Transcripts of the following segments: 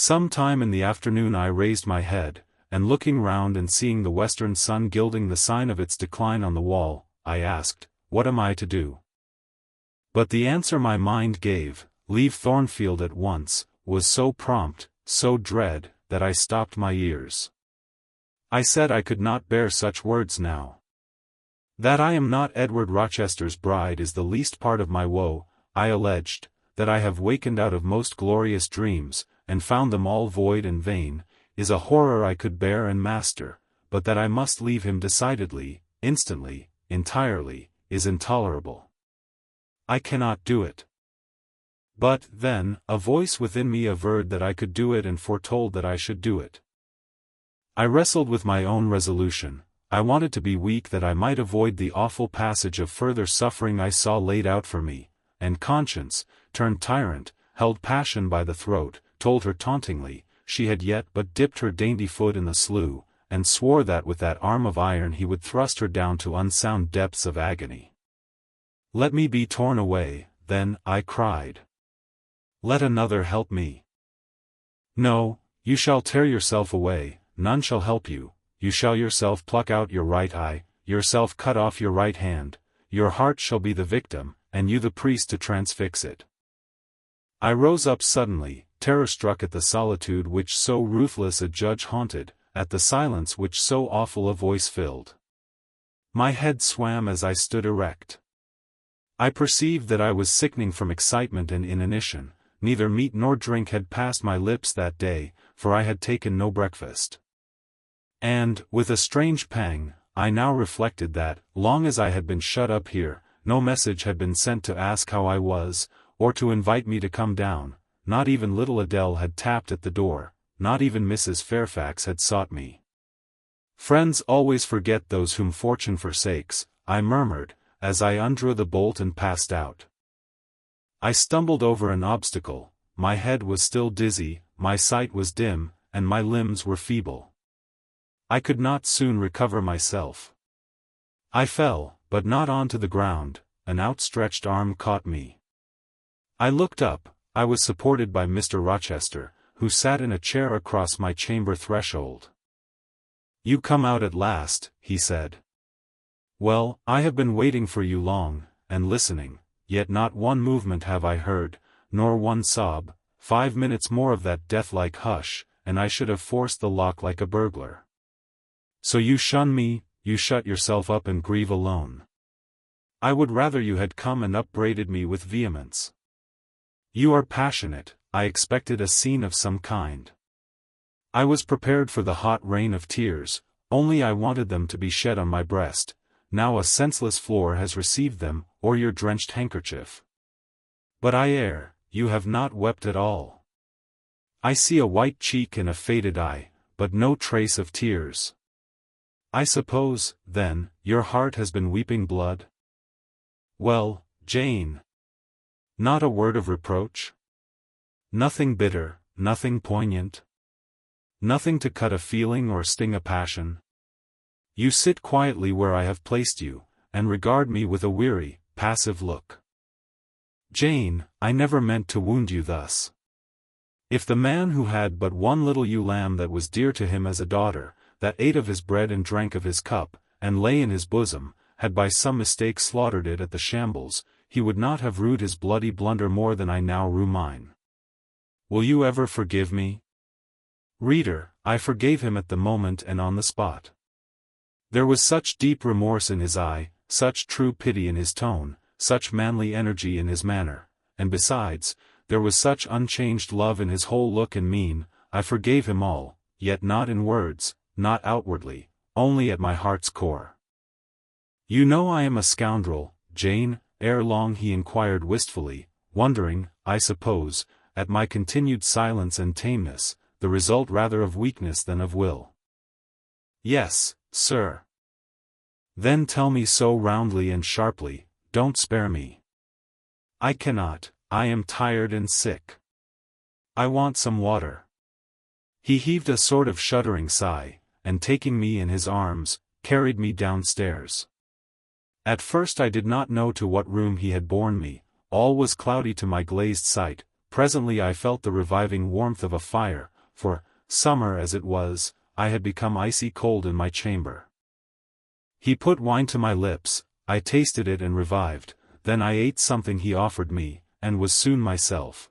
Some time in the afternoon I raised my head, and looking round and seeing the western sun gilding the sign of its decline on the wall, I asked, "What am I to do?" But the answer my mind gave, "Leave Thornfield at once," was so prompt, so dread, that I stopped my ears. I said I could not bear such words now. That I am not Edward Rochester's bride is the least part of my woe. I alleged, that I have wakened out of most glorious dreams, and found them all void and vain, is a horror I could bear and master, but that I must leave him decidedly, instantly, entirely, is intolerable. I cannot do it. But, then, a voice within me averred that I could do it and foretold that I should do it. I wrestled with my own resolution. I wanted to be weak that I might avoid the awful passage of further suffering I saw laid out for me, and conscience, turned tyrant, held passion by the throat, told her tauntingly, she had yet but dipped her dainty foot in the slough, and swore that with that arm of iron he would thrust her down to unsound depths of agony. "Let me be torn away, then," I cried. "Let another help me." "No, you shall tear yourself away, none shall help you, you shall yourself pluck out your right eye, yourself cut off your right hand, your heart shall be the victim, and you the priest to transfix it." I rose up suddenly, terror-struck at the solitude which so ruthless a judge haunted, at the silence which so awful a voice filled. My head swam as I stood erect. I perceived that I was sickening from excitement and inanition. Neither meat nor drink had passed my lips that day, for I had taken no breakfast. And, with a strange pang, I now reflected that, long as I had been shut up here, no message had been sent to ask how I was, or to invite me to come down. Not even little Adele had tapped at the door, not even Mrs. Fairfax had sought me. "Friends always forget those whom fortune forsakes," I murmured, as I undrew the bolt and passed out. I stumbled over an obstacle, my head was still dizzy, my sight was dim, and my limbs were feeble. I could not soon recover myself. I fell, but not onto the ground. An outstretched arm caught me. I looked up. I was supported by Mr. Rochester, who sat in a chair across my chamber threshold. "You come out at last," he said. "Well, I have been waiting for you long, and listening, yet not one movement have I heard, nor one sob. 5 minutes more of that death-like hush, and I should have forced the lock like a burglar. So you shun me, you shut yourself up and grieve alone. I would rather you had come and upbraided me with vehemence. You are passionate. I expected a scene of some kind. I was prepared for the hot rain of tears, only I wanted them to be shed on my breast. Now a senseless floor has received them, or your drenched handkerchief. But Eyre, you have not wept at all. I see a white cheek and a faded eye, but no trace of tears. I suppose, then, your heart has been weeping blood? Well, Jane. Not a word of reproach? Nothing bitter, nothing poignant? Nothing to cut a feeling or sting a passion? You sit quietly where I have placed you, and regard me with a weary, passive look. Jane, I never meant to wound you thus. If the man who had but one little ewe lamb that was dear to him as a daughter, that ate of his bread and drank of his cup, and lay in his bosom, had by some mistake slaughtered it at the shambles, he would not have rued his bloody blunder more than I now rue mine. Will you ever forgive me? Reader, I forgave him at the moment and on the spot. There was such deep remorse in his eye, such true pity in his tone, such manly energy in his manner, and besides, there was such unchanged love in his whole look and mien. I forgave him all, yet not in words, not outwardly, only at my heart's core. You know I am a scoundrel, Jane. Ere long he inquired wistfully, wondering, I suppose, at my continued silence and tameness, the result rather of weakness than of will. Yes, sir. Then tell me so roundly and sharply, don't spare me. I cannot, I am tired and sick. I want some water. He heaved a sort of shuddering sigh, and taking me in his arms, carried me downstairs. At first I did not know to what room he had borne me. All was cloudy to my glazed sight, presently I felt the reviving warmth of a fire, for, summer as it was, I had become icy cold in my chamber. He put wine to my lips, I tasted it and revived, then I ate something he offered me, and was soon myself.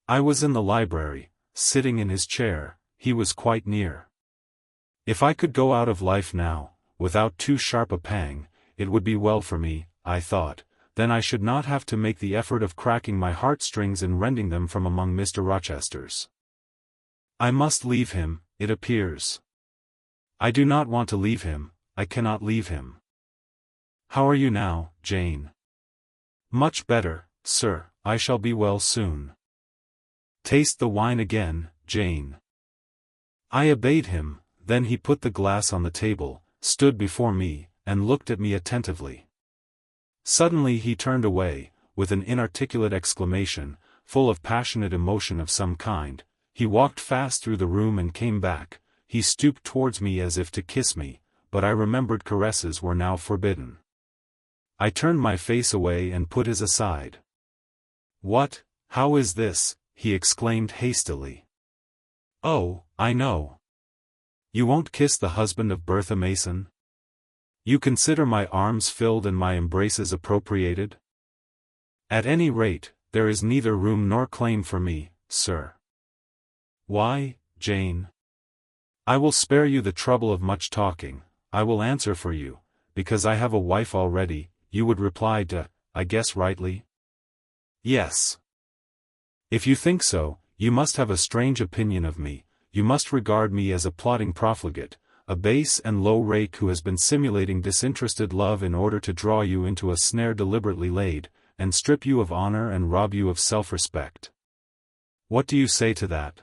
I was in the library, sitting in his chair, he was quite near. If I could go out of life now, without too sharp a pang, it would be well for me, I thought, then I should not have to make the effort of cracking my heartstrings and rending them from among Mr. Rochester's. I must leave him, it appears. I do not want to leave him, I cannot leave him. How are you now, Jane? Much better, sir, I shall be well soon. Taste the wine again, Jane. I obeyed him, then he put the glass on the table, stood before me, and looked at me attentively. Suddenly he turned away, with an inarticulate exclamation, full of passionate emotion of some kind. He walked fast through the room and came back. He stooped towards me as if to kiss me, but I remembered caresses were now forbidden. I turned my face away and put his aside. What, how is this? He exclaimed hastily. Oh, I know. You won't kiss the husband of Bertha Mason? You consider my arms filled and my embraces appropriated? At any rate, there is neither room nor claim for me, sir. Why, Jane? I will spare you the trouble of much talking, I will answer for you, because I have a wife already, you would reply I guess rightly? Yes. If you think so, you must have a strange opinion of me, you must regard me as a plotting profligate, a base and low rake who has been simulating disinterested love in order to draw you into a snare deliberately laid, and strip you of honor and rob you of self-respect. What do you say to that?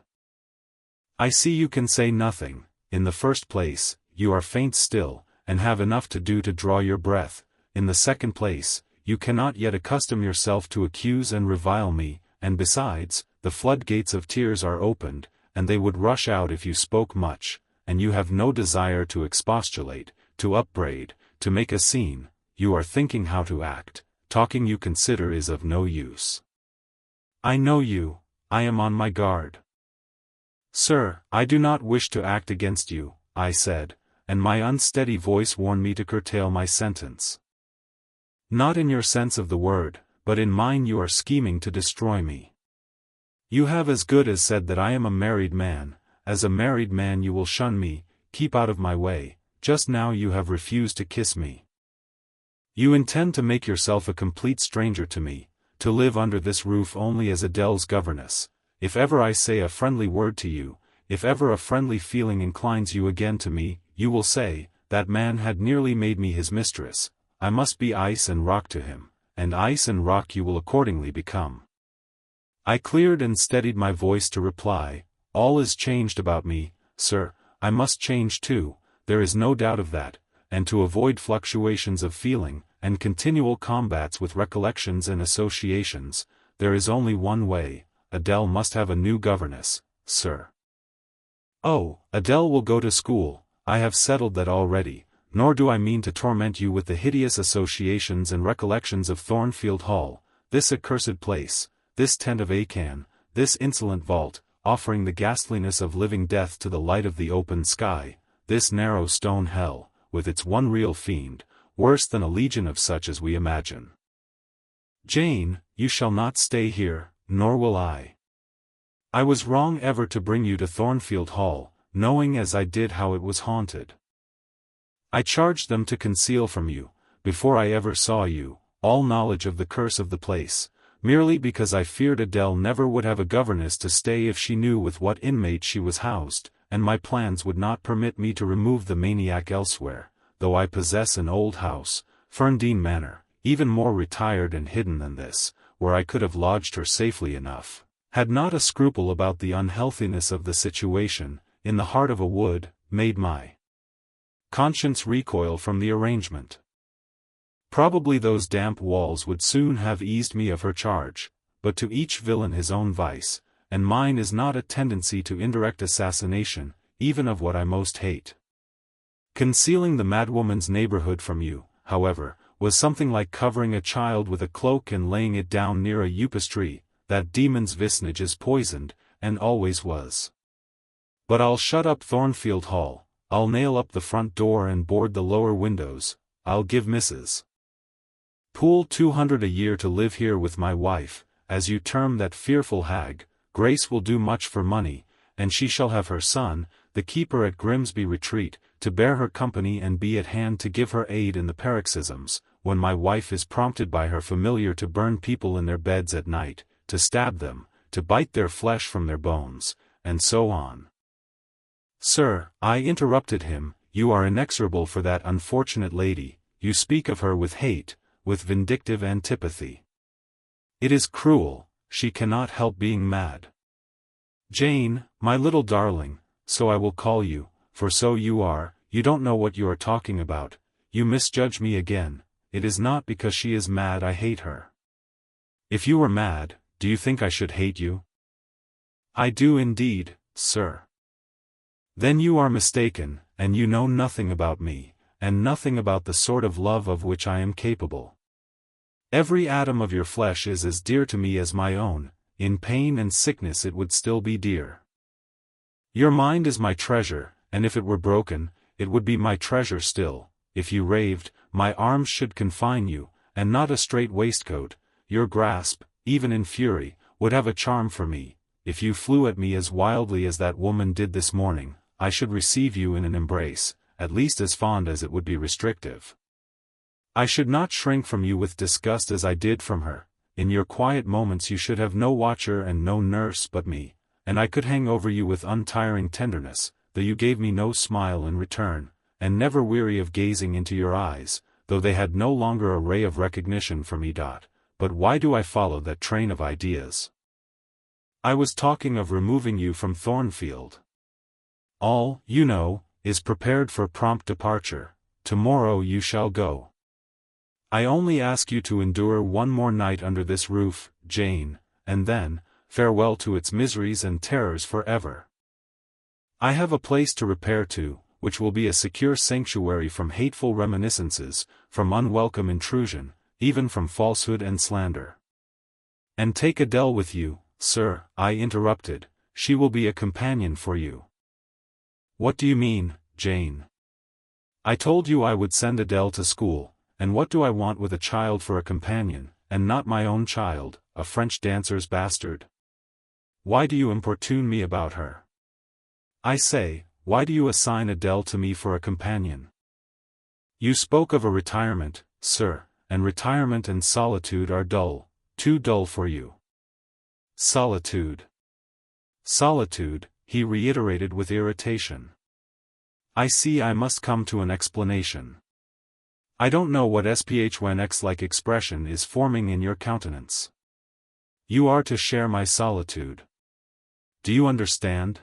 I see you can say nothing. In the first place, you are faint still, and have enough to do to draw your breath. In the second place, you cannot yet accustom yourself to accuse and revile me, and besides, the floodgates of tears are opened, and they would rush out if you spoke much, and you have no desire to expostulate, to upbraid, to make a scene. You are thinking how to act, talking you consider is of no use. I know you, I am on my guard. Sir, I do not wish to act against you, I said, and my unsteady voice warned me to curtail my sentence. Not in your sense of the word, but in mine you are scheming to destroy me. You have as good as said that I am a married man. As a married man you will shun me, keep out of my way. Just now you have refused to kiss me. You intend to make yourself a complete stranger to me, to live under this roof only as Adele's governess. If ever I say a friendly word to you, if ever a friendly feeling inclines you again to me, you will say, that man had nearly made me his mistress, I must be ice and rock to him, and ice and rock you will accordingly become. I cleared and steadied my voice to reply, all is changed about me, sir, I must change too, there is no doubt of that, and to avoid fluctuations of feeling, and continual combats with recollections and associations, there is only one way, Adele must have a new governess, sir. Oh, Adele will go to school, I have settled that already, nor do I mean to torment you with the hideous associations and recollections of Thornfield Hall, this accursed place, this tent of Achan, this insolent vault, offering the ghastliness of living death to the light of the open sky, this narrow stone hell, with its one real fiend, worse than a legion of such as we imagine. Jane, you shall not stay here, nor will I. I was wrong ever to bring you to Thornfield Hall, knowing as I did how it was haunted. I charged them to conceal from you, before I ever saw you, all knowledge of the curse of the place, merely because I feared Adele never would have a governess to stay if she knew with what inmate she was housed, and my plans would not permit me to remove the maniac elsewhere, though I possess an old house, Ferndean Manor, even more retired and hidden than this, where I could have lodged her safely enough, had not a scruple about the unhealthiness of the situation, in the heart of a wood, made my conscience recoil from the arrangement. Probably those damp walls would soon have eased me of her charge, but to each villain his own vice, and mine is not a tendency to indirect assassination, even of what I most hate. Concealing the madwoman's neighborhood from you, however, was something like covering a child with a cloak and laying it down near a upas tree, that demon's visage is poisoned, and always was. But I'll shut up Thornfield Hall, I'll nail up the front door and board the lower windows, I'll give Mrs. Poole 200 a year to live here with my wife, as you term that fearful hag. Grace will do much for money, and she shall have her son, the keeper at Grimsby Retreat, to bear her company and be at hand to give her aid in the paroxysms, when my wife is prompted by her familiar to burn people in their beds at night, to stab them, to bite their flesh from their bones, and so on. Sir, I interrupted him, you are inexorable for that unfortunate lady, you speak of her with hate, with vindictive antipathy. It is cruel, she cannot help being mad. Jane, my little darling, so I will call you, for so you are, you don't know what you are talking about, you misjudge me again, it is not because she is mad I hate her. If you were mad, do you think I should hate you? I do indeed, sir. Then you are mistaken, and you know nothing about me, and nothing about the sort of love of which I am capable. Every atom of your flesh is as dear to me as my own, in pain and sickness it would still be dear. Your mind is my treasure, and if it were broken, it would be my treasure still. If you raved, my arms should confine you, and not a strait waistcoat. Your grasp, even in fury, would have a charm for me. If you flew at me as wildly as that woman did this morning, I should receive you in an embrace, at least as fond as it would be restrictive. I should not shrink from you with disgust as I did from her. In your quiet moments you should have no watcher and no nurse but me, and I could hang over you with untiring tenderness, though you gave me no smile in return, and never weary of gazing into your eyes, though they had no longer a ray of recognition for me. But why do I follow that train of ideas? I was talking of removing you from Thornfield. All, you know, is prepared for prompt departure. Tomorrow you shall go. I only ask you to endure one more night under this roof, Jane, and then, farewell to its miseries and terrors forever. I have a place to repair to, which will be a secure sanctuary from hateful reminiscences, from unwelcome intrusion, even from falsehood and slander. And take Adele with you, sir, I interrupted, she will be a companion for you. What do you mean, Jane? I told you I would send Adele to school. And what do I want with a child for a companion, and not my own child, a French dancer's bastard? Why do you importune me about her? I say, why do you assign Adele to me for a companion? You spoke of a retirement, sir, and retirement and solitude are dull, too dull for you. Solitude. Solitude, he reiterated with irritation. I see I must come to an explanation. I don't know what SPHNX-like expression is forming in your countenance. You are to share my solitude. Do you understand?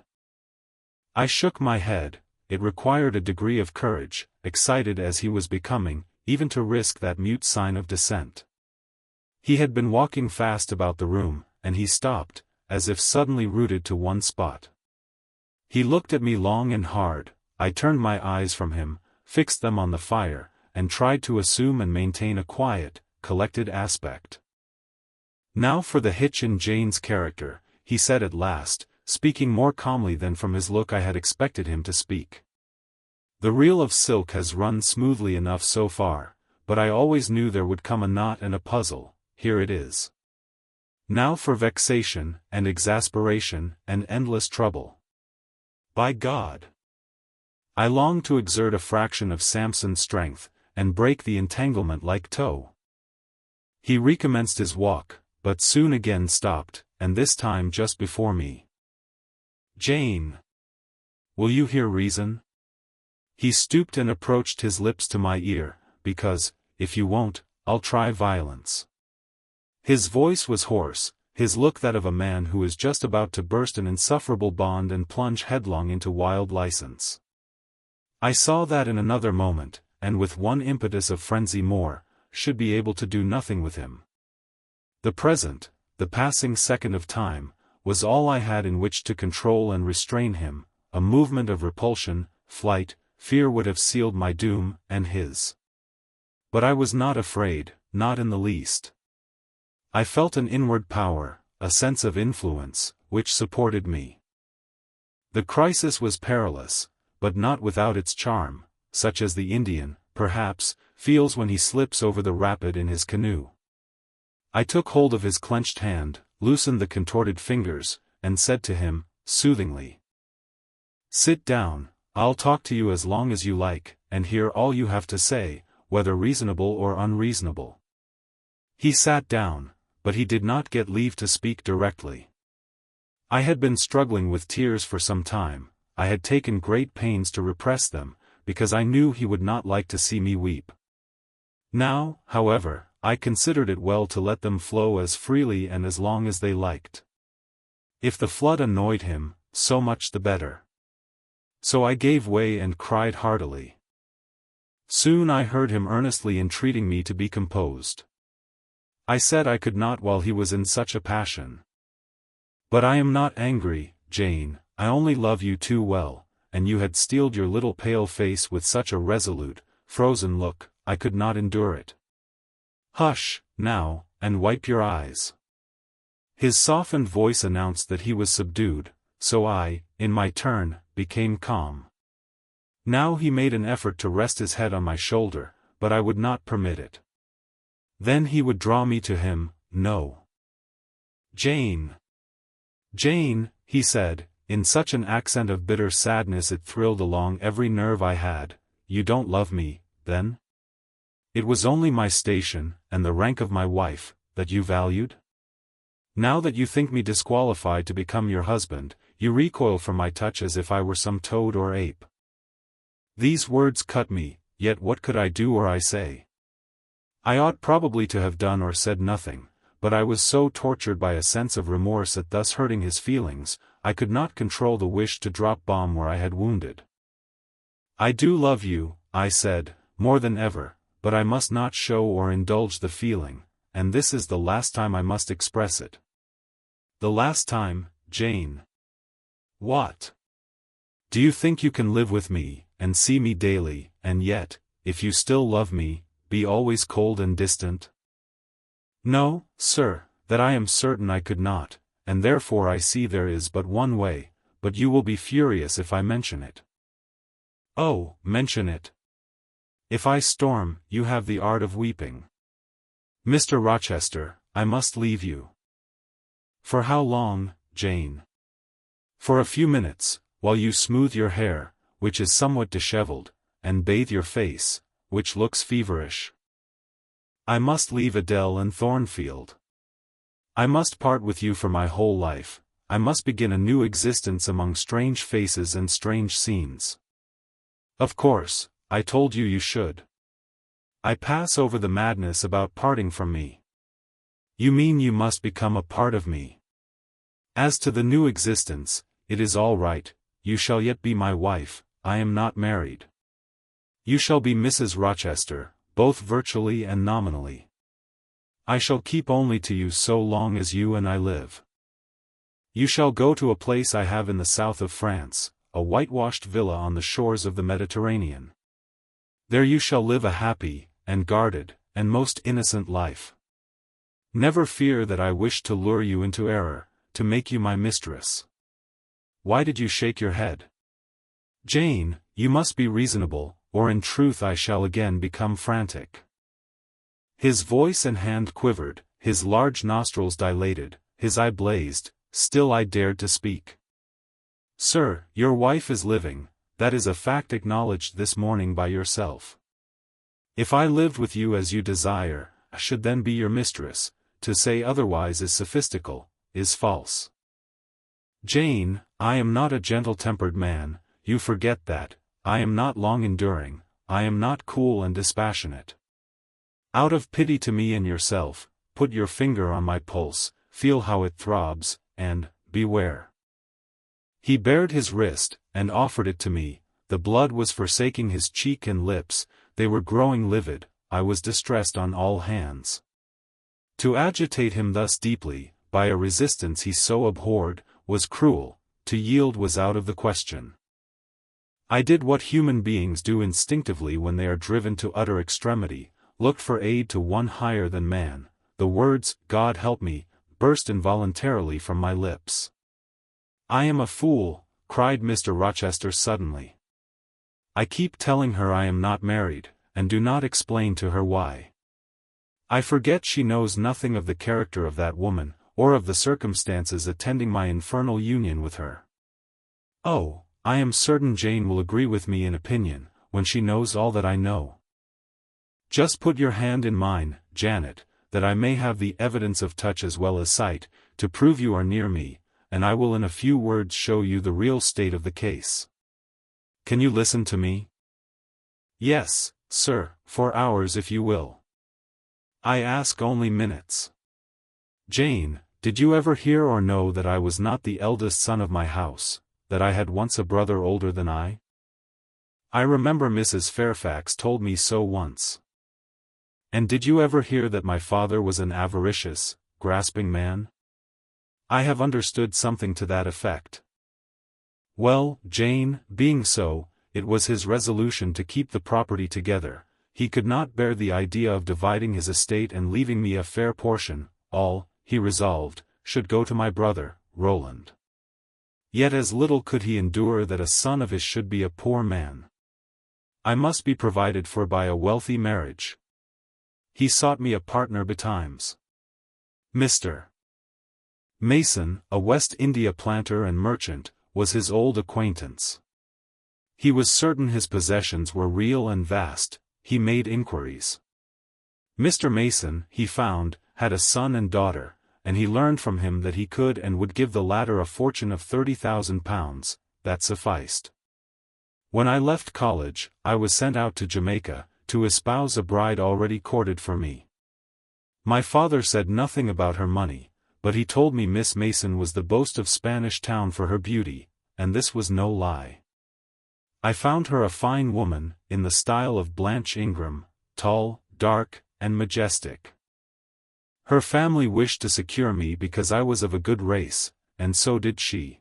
I shook my head. It required a degree of courage, excited as he was becoming, even to risk that mute sign of dissent. He had been walking fast about the room, and he stopped, as if suddenly rooted to one spot. He looked at me long and hard. I turned my eyes from him, fixed them on the fire, and tried to assume and maintain a quiet, collected aspect. Now for the hitch in Jane's character, he said at last, speaking more calmly than from his look I had expected him to speak. The reel of silk has run smoothly enough so far, but I always knew there would come a knot and a puzzle. Here it is. Now for vexation, and exasperation, and endless trouble. By God! I long to exert a fraction of Samson's strength, and break the entanglement like tow. He recommenced his walk, but soon again stopped, and this time just before me. Jane! Will you hear reason? He stooped and approached his lips to my ear, because, if you won't, I'll try violence. His voice was hoarse, his look that of a man who is just about to burst an insufferable bond and plunge headlong into wild license. I saw that in another moment, and with one impetus of frenzy more, should be able to do nothing with him. The present, the passing second of time, was all I had in which to control and restrain him. A movement of repulsion, flight, fear would have sealed my doom, and his. But I was not afraid, not in the least. I felt an inward power, a sense of influence, which supported me. The crisis was perilous, but not without its charm, such as the Indian, perhaps, feels when he slips over the rapid in his canoe. I took hold of his clenched hand, loosened the contorted fingers, and said to him, soothingly, "Sit down, I'll talk to you as long as you like, and hear all you have to say, whether reasonable or unreasonable." He sat down, but he did not get leave to speak directly. I had been struggling with tears for some time. I had taken great pains to repress them, because I knew he would not like to see me weep. Now, however, I considered it well to let them flow as freely and as long as they liked. If the flood annoyed him, so much the better. So I gave way and cried heartily. Soon I heard him earnestly entreating me to be composed. I said I could not while he was in such a passion. "But I am not angry, Jane, I only love you too well, and you had steeled your little pale face with such a resolute, frozen look, I could not endure it. Hush, now, and wipe your eyes." His softened voice announced that he was subdued, so I, in my turn, became calm. Now he made an effort to rest his head on my shoulder, but I would not permit it. Then he would draw me to him. "No. Jane. Jane," he said, in such an accent of bitter sadness it thrilled along every nerve I had, "you don't love me, then? It was only my station, and the rank of my wife, that you valued? Now that you think me disqualified to become your husband, you recoil from my touch as if I were some toad or ape." These words cut me, yet what could I do or I say? I ought probably to have done or said nothing, but I was so tortured by a sense of remorse at thus hurting his feelings, I could not control the wish to drop bomb where I had wounded. "I do love you," I said, "more than ever, but I must not show or indulge the feeling, and this is the last time I must express it." "The last time, Jane." "What? Do you think you can live with me, and see me daily, and yet, if you still love me, be always cold and distant?" "No, sir, that I am certain I could not, and therefore I see there is but one way, but you will be furious if I mention it." "Oh, mention it. If I storm, you have the art of weeping." "Mr. Rochester, I must leave you." "For how long, Jane?" "For a few minutes, while you smooth your hair, which is somewhat disheveled, and bathe your face, which looks feverish." "I must leave Adele and Thornfield. I must part with you for my whole life. I must begin a new existence among strange faces and strange scenes." "Of course, I told you you should. I pass over the madness about parting from me." "You mean you must become a part of me. As to the new existence, it is all right, you shall yet be my wife, I am not married. You shall be Mrs. Rochester, both virtually and nominally. I shall keep only to you so long as you and I live. You shall go to a place I have in the south of France, a whitewashed villa on the shores of the Mediterranean. There you shall live a happy, and guarded, and most innocent life. Never fear that I wish to lure you into error, to make you my mistress." Why did you shake your head? "Jane, you must be reasonable, or in truth I shall again become frantic." His voice and hand quivered, his large nostrils dilated, his eye blazed, still I dared to speak. "Sir, your wife is living, that is a fact acknowledged this morning by yourself. If I lived with you as you desire, I should then be your mistress. To say otherwise is sophistical, is false. Jane, I am not a gentle-tempered man, you forget that, I am not long-enduring, I am not cool and dispassionate. Out of pity to me and yourself, put your finger on my pulse, feel how it throbs, and, beware." He bared his wrist, and offered it to me. The blood was forsaking his cheek and lips, they were growing livid, I was distressed on all hands. To agitate him thus deeply, by a resistance he so abhorred, was cruel, to yield was out of the question. I did what human beings do instinctively when they are driven to utter extremity, looked for aid to one higher than man. The words, "God help me," burst involuntarily from my lips. "I am a fool," cried Mr. Rochester suddenly. "I keep telling her I am not married, and do not explain to her why. I forget she knows nothing of the character of that woman, or of the circumstances attending my infernal union with her. Oh, I am certain Jane will agree with me in opinion, when she knows all that I know. Just put your hand in mine, Janet, that I may have the evidence of touch as well as sight, to prove you are near me, and I will in a few words show you the real state of the case. Can you listen to me?" "Yes, sir, for hours if you will. I ask only minutes. Jane, did you ever hear or know that I was not the eldest son of my house, that I had once a brother older than I? I remember Mrs. Fairfax told me so once. And did you ever hear that my father was an avaricious, grasping man? I have understood something to that effect. Well, Jane, being so, it was his resolution to keep the property together. He could not bear the idea of dividing his estate and leaving me a fair portion. All, he resolved, should go to my brother, Roland. Yet as little could he endure that a son of his should be a poor man. I must be provided for by a wealthy marriage. He sought me a partner betimes. Mr. Mason, a West India planter and merchant, was his old acquaintance. He was certain his possessions were real and vast. He made inquiries. Mr. Mason, he found, had a son and daughter, and he learned from him that he could and would give the latter a fortune of £30,000, that sufficed. When I left college, I was sent out to Jamaica, to espouse a bride already courted for me. My father said nothing about her money, but he told me Miss Mason was the boast of Spanish Town for her beauty, and this was no lie. I found her a fine woman, in the style of Blanche Ingram, tall, dark, and majestic. Her family wished to secure me because I was of a good race, and so did she.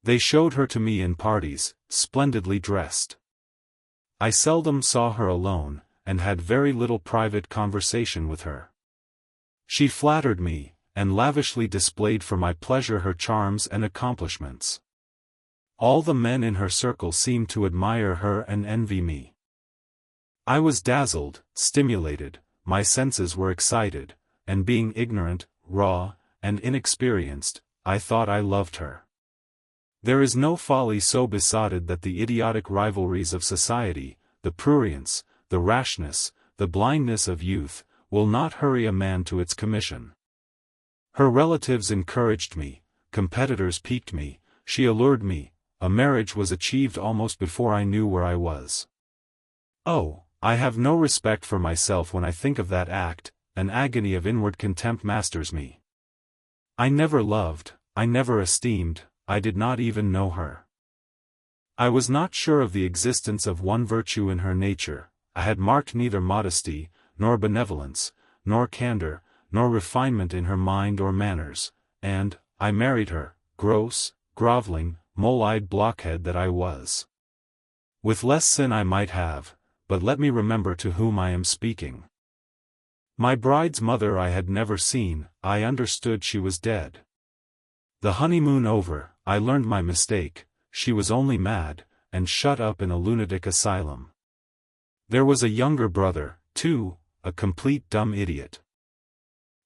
They showed her to me in parties, splendidly dressed. I seldom saw her alone, and had very little private conversation with her. She flattered me, and lavishly displayed for my pleasure her charms and accomplishments. All the men in her circle seemed to admire her and envy me. I was dazzled, stimulated, my senses were excited, and being ignorant, raw, and inexperienced, I thought I loved her. There is no folly so besotted that the idiotic rivalries of society, the prurience, the rashness, the blindness of youth, will not hurry a man to its commission. Her relatives encouraged me, competitors piqued me, she allured me, a marriage was achieved almost before I knew where I was. Oh, I have no respect for myself when I think of that act, an agony of inward contempt masters me. I never loved, I never esteemed, I did not even know her. I was not sure of the existence of one virtue in her nature. I had marked neither modesty, nor benevolence, nor candor, nor refinement in her mind or manners, and, I married her, gross, groveling, mole-eyed blockhead that I was. With less sin I might have, but let me remember to whom I am speaking. My bride's mother I had never seen, I understood she was dead. The honeymoon over, I learned my mistake, she was only mad, and shut up in a lunatic asylum. There was a younger brother, too, a complete dumb idiot.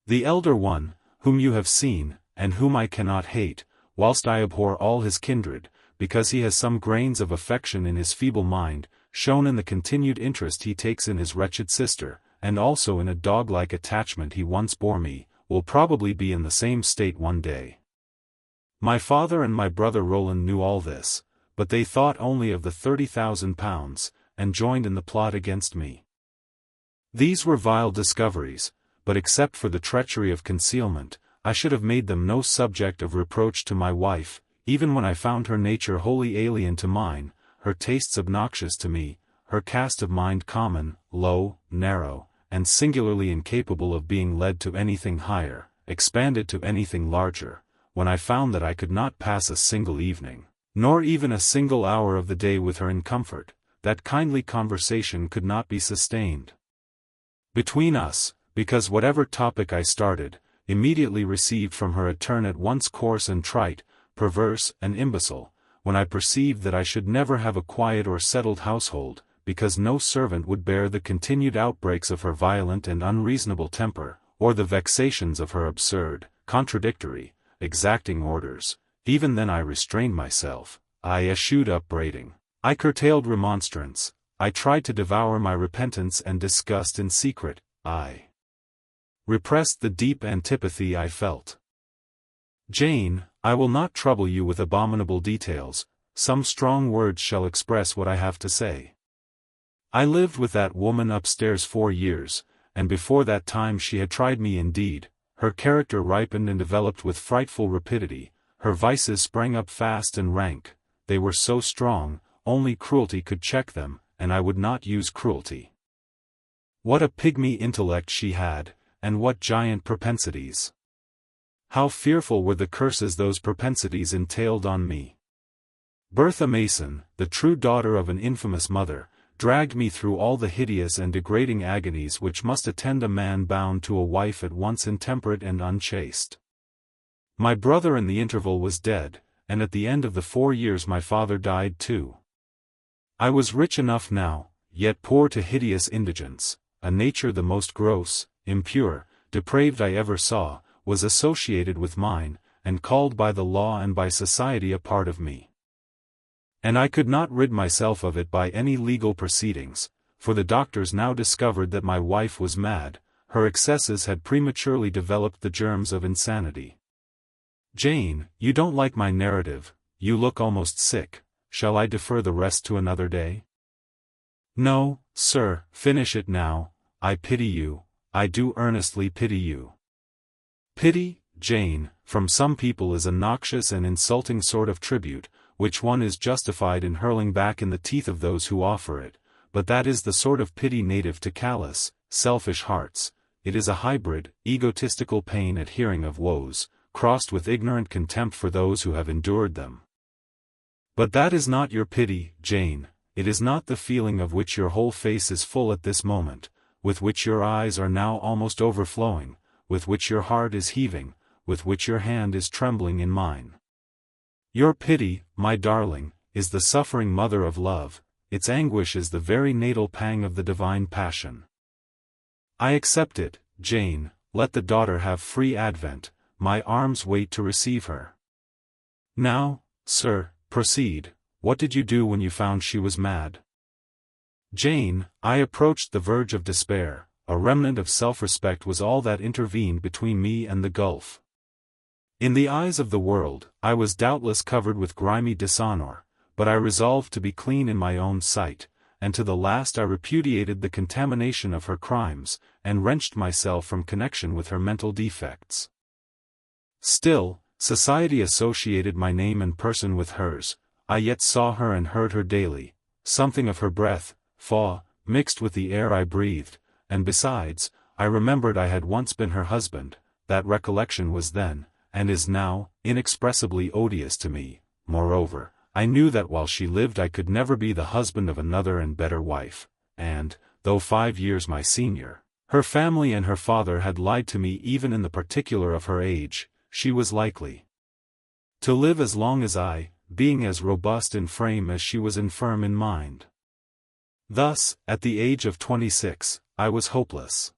The elder one, whom you have seen, and whom I cannot hate, whilst I abhor all his kindred, because he has some grains of affection in his feeble mind, shown in the continued interest he takes in his wretched sister, and also in a dog-like attachment he once bore me, will probably be in the same state one day. My father and my brother Roland knew all this, but they thought only of the £30,000, and joined in the plot against me. These were vile discoveries, but except for the treachery of concealment, I should have made them no subject of reproach to my wife, even when I found her nature wholly alien to mine, her tastes obnoxious to me, her cast of mind common, low, narrow, and singularly incapable of being led to anything higher, expanded to anything larger, when I found that I could not pass a single evening, nor even a single hour of the day with her in comfort, that kindly conversation could not be sustained between us, because whatever topic I started, immediately received from her a turn at once coarse and trite, perverse and imbecile, when I perceived that I should never have a quiet or settled household, because no servant would bear the continued outbreaks of her violent and unreasonable temper, or the vexations of her absurd, contradictory, exacting orders. Even then I restrained myself, I eschewed upbraiding, I curtailed remonstrance, I tried to devour my repentance and disgust in secret, I repressed the deep antipathy I felt. Jane, I will not trouble you with abominable details, some strong words shall express what I have to say. I lived with that woman upstairs 4 years, and before that time she had tried me indeed. Her character ripened and developed with frightful rapidity, her vices sprang up fast and rank, they were so strong, only cruelty could check them, and I would not use cruelty. What a pygmy intellect she had, and what giant propensities! How fearful were the curses those propensities entailed on me! Bertha Mason, the true daughter of an infamous mother, dragged me through all the hideous and degrading agonies which must attend a man bound to a wife at once intemperate and unchaste. My brother in the interval was dead, and at the end of the 4 years my father died too. I was rich enough now, yet poor to hideous indigence. A nature the most gross, impure, depraved I ever saw, was associated with mine, and called by the law and by society a part of me. And I could not rid myself of it by any legal proceedings, for the doctors now discovered that my wife was mad, her excesses had prematurely developed the germs of insanity. Jane, you don't like my narrative, you look almost sick, shall I defer the rest to another day? No, sir, finish it now, I pity you, I do earnestly pity you. Pity, Jane, from some people is a noxious and insulting sort of tribute, which one is justified in hurling back in the teeth of those who offer it, but that is the sort of pity native to callous, selfish hearts. It is a hybrid, egotistical pain at hearing of woes, crossed with ignorant contempt for those who have endured them. But that is not your pity, Jane, it is not the feeling of which your whole face is full at this moment, with which your eyes are now almost overflowing, with which your heart is heaving, with which your hand is trembling in mine. Your pity, my darling, is the suffering mother of love, its anguish is the very natal pang of the divine passion. I accept it, Jane, let the daughter have free advent, my arms wait to receive her. Now, sir, proceed, what did you do when you found she was mad? Jane, I approached the verge of despair, a remnant of self-respect was all that intervened between me and the gulf. In the eyes of the world, I was doubtless covered with grimy dishonor, but I resolved to be clean in my own sight, and to the last I repudiated the contamination of her crimes, and wrenched myself from connection with her mental defects. Still, society associated my name and person with hers, I yet saw her and heard her daily, something of her breath, mixed with the air I breathed, and besides, I remembered I had once been her husband, that recollection was then, and is now, inexpressibly odious to me. Moreover, I knew that while she lived I could never be the husband of another and better wife, and, though 5 years my senior, her family and her father had lied to me even in the particular of her age, she was likely to live as long as I, being as robust in frame as she was infirm in mind. Thus, at the age of 26, I was hopeless.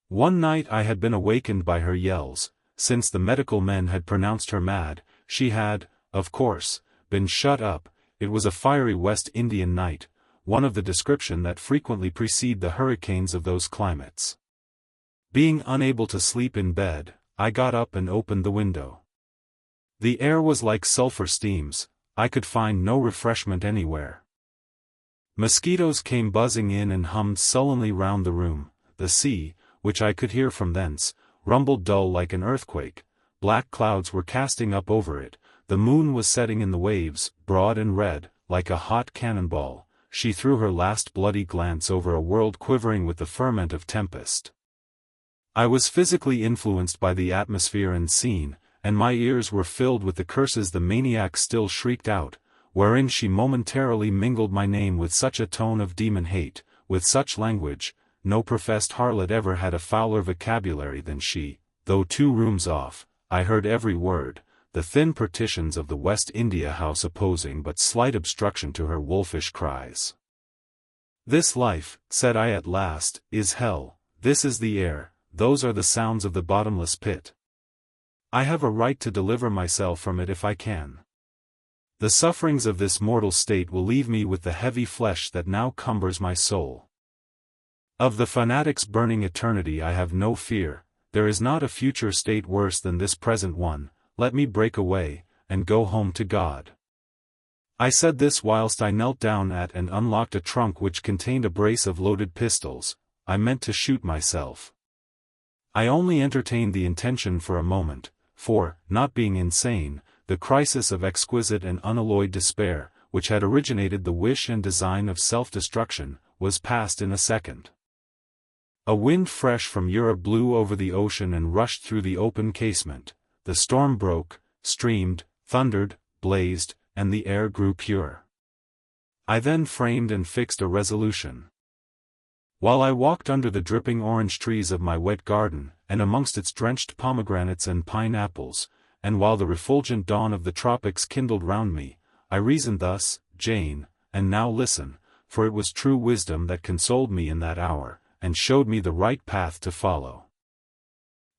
One night I had been awakened by her yells. Since the medical men had pronounced her mad, she had, of course, been shut up. It was a fiery West Indian night, one of the description that frequently precede the hurricanes of those climates. Being unable to sleep in bed, I got up and opened the window. The air was like sulphur steams, I could find no refreshment anywhere. Mosquitoes came buzzing in and hummed sullenly round the room, the sea, which I could hear from thence, rumbled dull like an earthquake, black clouds were casting up over it, the moon was setting in the waves, broad and red, like a hot cannonball, she threw her last bloody glance over a world quivering with the ferment of tempest. I was physically influenced by the atmosphere and scene, and my ears were filled with the curses the maniac still shrieked out, wherein she momentarily mingled my name with such a tone of demon hate, with such language. No professed harlot ever had a fouler vocabulary than she, though 2 rooms off, I heard every word, the thin partitions of the West India House opposing but slight obstruction to her wolfish cries. "This life," said I at last, "is hell, this is the air, those are the sounds of the bottomless pit. I have a right to deliver myself from it if I can. The sufferings of this mortal state will leave me with the heavy flesh that now cumbers my soul. Of the fanatic's burning eternity I have no fear, there is not a future state worse than this present one, let me break away, and go home to God." I said this whilst I knelt down at and unlocked a trunk which contained a brace of loaded pistols. I meant to shoot myself. I only entertained the intention for a moment, for, not being insane, the crisis of exquisite and unalloyed despair, which had originated the wish and design of self-destruction, was past in a second. A wind fresh from Europe blew over the ocean and rushed through the open casement. The storm broke, streamed, thundered, blazed, and the air grew pure. I then framed and fixed a resolution. While I walked under the dripping orange trees of my wet garden, and amongst its drenched pomegranates and pineapples, and while the refulgent dawn of the tropics kindled round me, I reasoned thus, "Jane, and now listen," for it was true wisdom that consoled me in that hour, and showed me the right path to follow.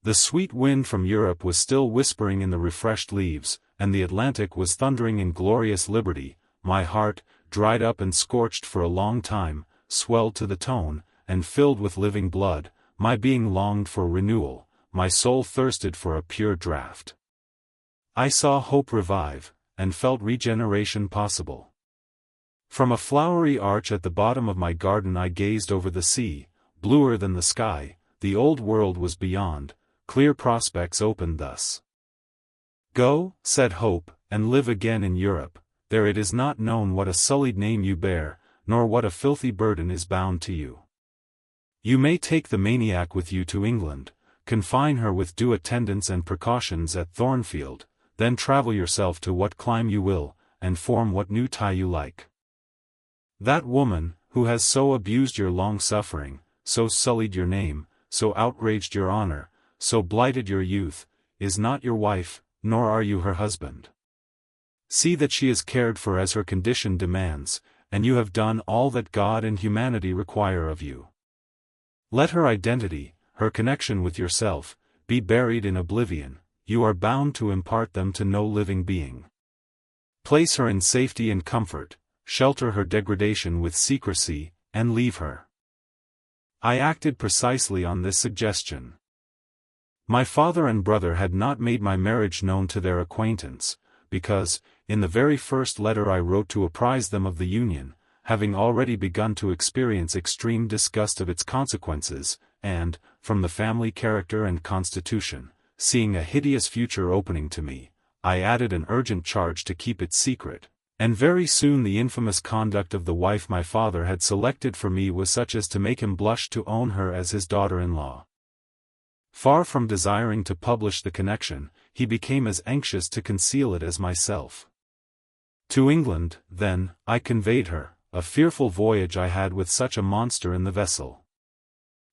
The sweet wind from Europe was still whispering in the refreshed leaves, and the Atlantic was thundering in glorious liberty. My heart, dried up and scorched for a long time, swelled to the tone, and filled with living blood. My being longed for renewal, my soul thirsted for a pure draught. I saw hope revive, and felt regeneration possible. From a flowery arch at the bottom of my garden I gazed over the sea, bluer than the sky. The old world was beyond, clear prospects opened thus. "Go," said Hope, "and live again in Europe, there it is not known what a sullied name you bear, nor what a filthy burden is bound to you. You may take the maniac with you to England, confine her with due attendance and precautions at Thornfield, then travel yourself to what clime you will, and form what new tie you like. That woman, who has so abused your long-suffering, so sullied your name, so outraged your honor, so blighted your youth, is not your wife, nor are you her husband. See that she is cared for as her condition demands, and you have done all that God and humanity require of you. Let her identity, her connection with yourself, be buried in oblivion, you are bound to impart them to no living being. Place her in safety and comfort, shelter her degradation with secrecy, and leave her." I acted precisely on this suggestion. My father and brother had not made my marriage known to their acquaintance, because, in the very first letter I wrote to apprise them of the union, having already begun to experience extreme disgust of its consequences, and, from the family character and constitution, seeing a hideous future opening to me, I added an urgent charge to keep it secret, and very soon the infamous conduct of the wife my father had selected for me was such as to make him blush to own her as his daughter-in-law. Far from desiring to publish the connection, he became as anxious to conceal it as myself. To England, then, I conveyed her. A fearful voyage I had with such a monster in the vessel.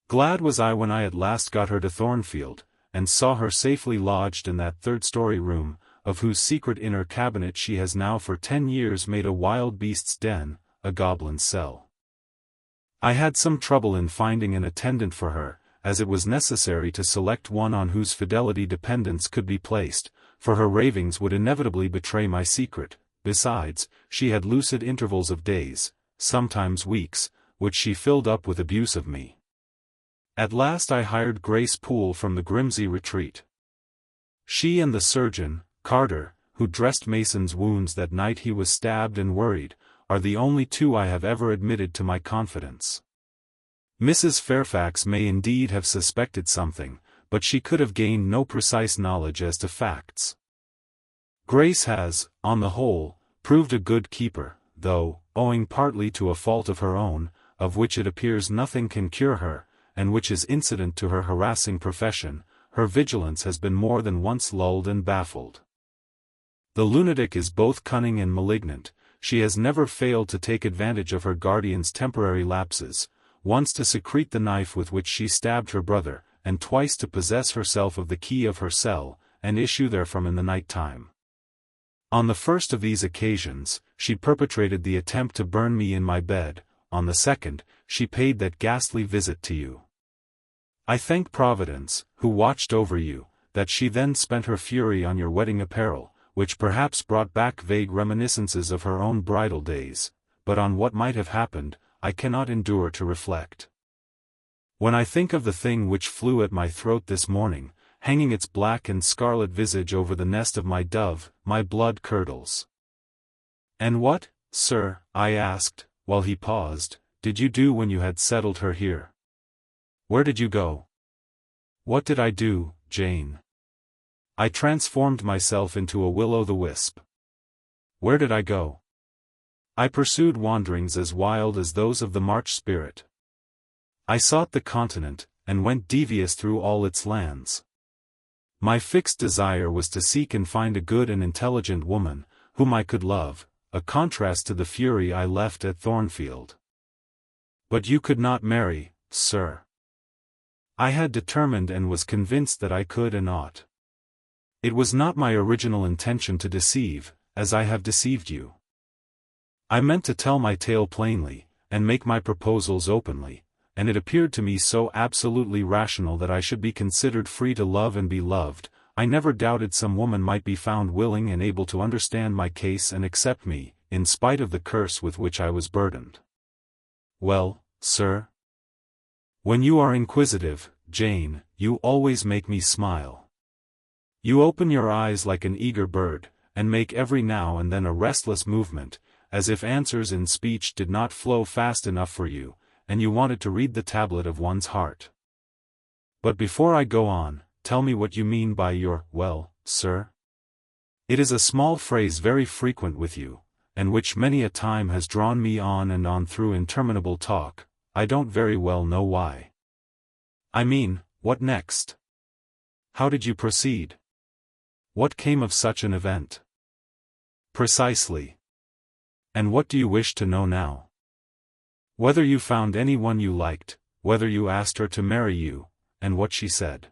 Glad was I when I at last got her to Thornfield, and saw her safely lodged in that third-story room, of whose secret inner cabinet she has now for 10 years made a wild beast's den, a goblin's cell. I had some trouble in finding an attendant for her, as it was necessary to select one on whose fidelity dependence could be placed, for her ravings would inevitably betray my secret. Besides, she had lucid intervals of days, sometimes weeks, which she filled up with abuse of me. At last I hired Grace Poole from the Grimsby retreat. She and the surgeon, Carter, who dressed Mason's wounds that night he was stabbed and worried, are the only 2 I have ever admitted to my confidence. Mrs. Fairfax may indeed have suspected something, but she could have gained no precise knowledge as to facts. Grace has, on the whole, proved a good keeper, though, owing partly to a fault of her own, of which it appears nothing can cure her, and which is incident to her harassing profession, her vigilance has been more than once lulled and baffled. The lunatic is both cunning and malignant. She has never failed to take advantage of her guardian's temporary lapses, once to secrete the knife with which she stabbed her brother, and twice to possess herself of the key of her cell, and issue therefrom in the night time. On the first of these occasions, she perpetrated the attempt to burn me in my bed, on the second, she paid that ghastly visit to you. I thank Providence, who watched over you, that she then spent her fury on your wedding apparel, which perhaps brought back vague reminiscences of her own bridal days, but on what might have happened, I cannot endure to reflect. When I think of the thing which flew at my throat this morning, hanging its black and scarlet visage over the nest of my dove, my blood curdles. And what, sir, I asked, while he paused, did you do when you had settled her here? Where did you go? What did I do, Jane? I transformed myself into a will-o'-the-wisp. Where did I go? I pursued wanderings as wild as those of the March spirit. I sought the continent, and went devious through all its lands. My fixed desire was to seek and find a good and intelligent woman, whom I could love, a contrast to the fury I left at Thornfield. But you could not marry, sir. I had determined and was convinced that I could and ought. It was not my original intention to deceive, as I have deceived you. I meant to tell my tale plainly, and make my proposals openly, and it appeared to me so absolutely rational that I should be considered free to love and be loved. I never doubted some woman might be found willing and able to understand my case and accept me, in spite of the curse with which I was burdened. Well, sir? When you are inquisitive, Jane, you always make me smile. You open your eyes like an eager bird, and make every now and then a restless movement, as if answers in speech did not flow fast enough for you, and you wanted to read the tablet of one's heart. But before I go on, tell me what you mean by your, well, sir? It is a small phrase very frequent with you, and which many a time has drawn me on and on through interminable talk. I don't very well know why. I mean, what next? How did you proceed? What came of such an event? Precisely. And what do you wish to know now? Whether you found anyone you liked, whether you asked her to marry you, and what she said.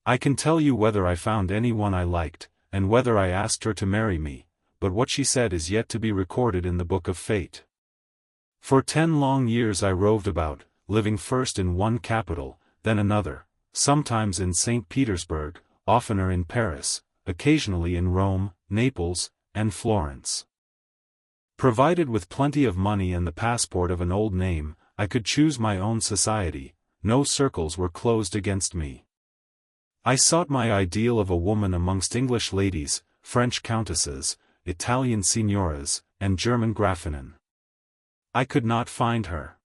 I can tell you whether I found anyone I liked, and whether I asked her to marry me, but what she said is yet to be recorded in the book of fate. For 10 long years I roved about, living first in one capital, then another, sometimes in St. Petersburg, oftener in Paris, occasionally in Rome, Naples, and Florence. Provided with plenty of money and the passport of an old name, I could choose my own society. No circles were closed against me. I sought my ideal of a woman amongst English ladies, French countesses, Italian signoras, and German Grafinnen. I could not find her.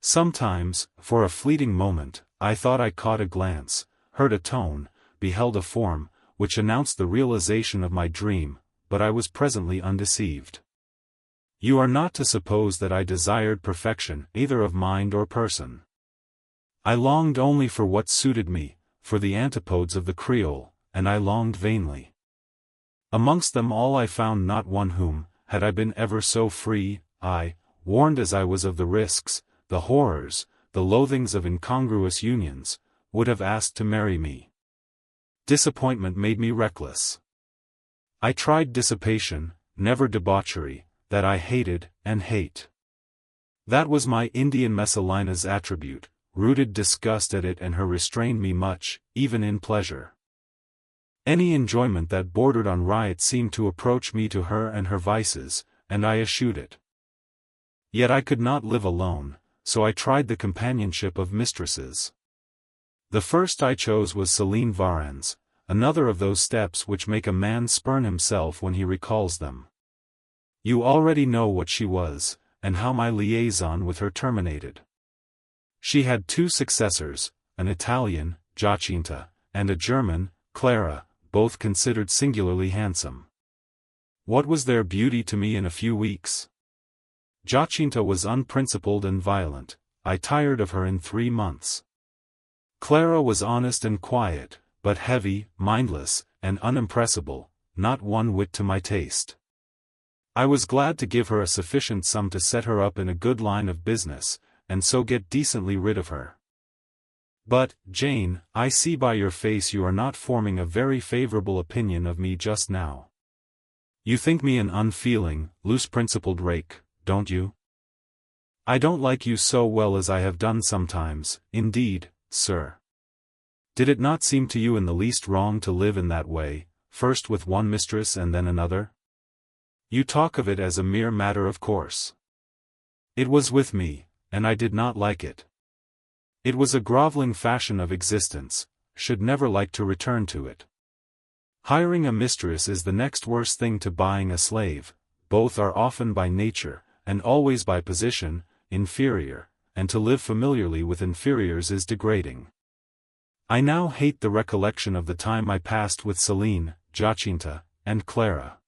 Sometimes, for a fleeting moment, I thought I caught a glance, heard a tone, beheld a form, which announced the realization of my dream, but I was presently undeceived. You are not to suppose that I desired perfection either of mind or person. I longed only for what suited me, for the antipodes of the Creole, and I longed vainly. Amongst them all I found not one whom, had I been ever so free, I, warned as I was of the risks, the horrors, the loathings of incongruous unions, would have asked to marry me. Disappointment made me reckless. I tried dissipation, never debauchery, that I hated and hate. That was my Indian Messalina's attribute, rooted disgust at it and her restrained me much, even in pleasure. Any enjoyment that bordered on riot seemed to approach me to her and her vices, and I eschewed it. Yet I could not live alone, so I tried the companionship of mistresses. The first I chose was Céline Varens, another of those steps which make a man spurn himself when he recalls them. You already know what she was, and how my liaison with her terminated. She had 2 successors, an Italian, Giacinta, and a German, Clara, both considered singularly handsome. What was their beauty to me in a few weeks? Giacinta was unprincipled and violent. I tired of her in 3 months. Clara was honest and quiet, but heavy, mindless, and unimpressible, not one whit to my taste. I was glad to give her a sufficient sum to set her up in a good line of business, and so get decently rid of her. But, Jane, I see by your face you are not forming a very favorable opinion of me just now. You think me an unfeeling, loose-principled rake, don't you? I don't like you so well as I have done sometimes, indeed, sir. Did it not seem to you in the least wrong to live in that way, first with one mistress and then another? You talk of it as a mere matter of course. It was with me, and I did not like it. It was a groveling fashion of existence, should never like to return to it. Hiring a mistress is the next worst thing to buying a slave, both are often by nature, and always by position, inferior, and to live familiarly with inferiors is degrading. I now hate the recollection of the time I passed with Celine, Jacinta, and Clara.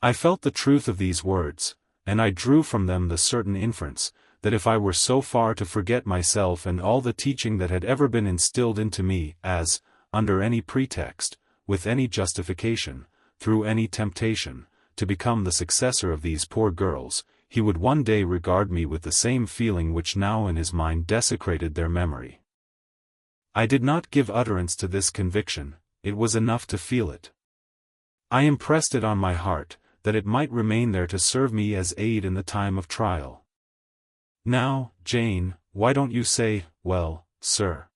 I felt the truth of these words, and I drew from them the certain inference, that if I were so far to forget myself and all the teaching that had ever been instilled into me, as, under any pretext, with any justification, through any temptation, to become the successor of these poor girls, he would one day regard me with the same feeling which now in his mind desecrated their memory. I did not give utterance to this conviction, it was enough to feel it. I impressed it on my heart, that it might remain there to serve me as aid in the time of trial. Now, Jane, why don't you say, well, sir?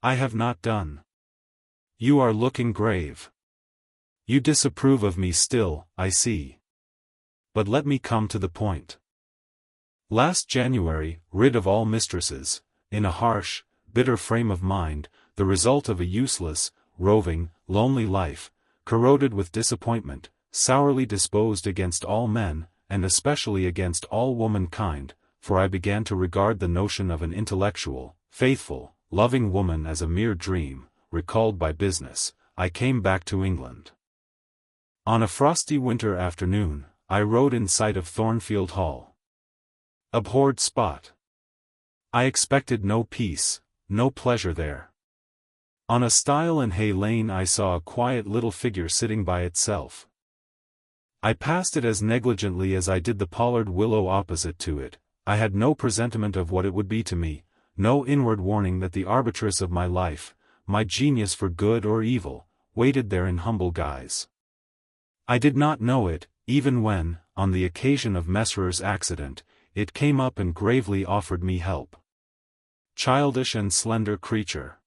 I have not done. You are looking grave. You disapprove of me still, I see. But let me come to the point. Last January, rid of all mistresses, in a harsh, bitter frame of mind, the result of a useless, roving, lonely life, corroded with disappointment, sourly disposed against all men, and especially against all womankind, for I began to regard the notion of an intellectual, faithful, loving woman as a mere dream, recalled by business, I came back to England. On a frosty winter afternoon, I rode in sight of Thornfield Hall. Abhorred spot. I expected no peace, no pleasure there. On a stile in Hay Lane I saw a quiet little figure sitting by itself. I passed it as negligently as I did the pollard willow opposite to it. I had no presentiment of what it would be to me, no inward warning that the arbitress of my life, my genius for good or evil, waited there in humble guise. I did not know it, even when, on the occasion of Mesrer's accident, it came up and gravely offered me help. Childish and slender creature.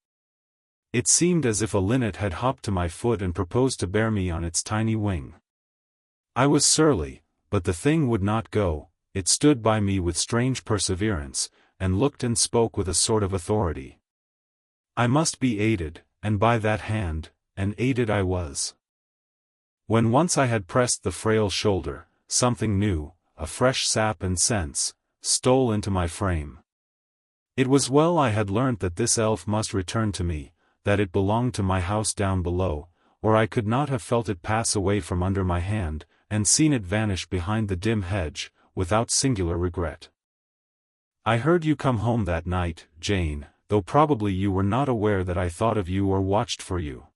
It seemed as if a linnet had hopped to my foot and proposed to bear me on its tiny wing. I was surly, but the thing would not go, it stood by me with strange perseverance, and looked and spoke with a sort of authority. I must be aided, and by that hand, and aided I was. When once I had pressed the frail shoulder, something new, a fresh sap and sense, stole into my frame. It was well I had learnt that this elf must return to me, that it belonged to my house down below, or I could not have felt it pass away from under my hand, and seen it vanish behind the dim hedge, without singular regret. I heard you come home that night, Jane, though probably you were not aware that I thought of you or watched for you.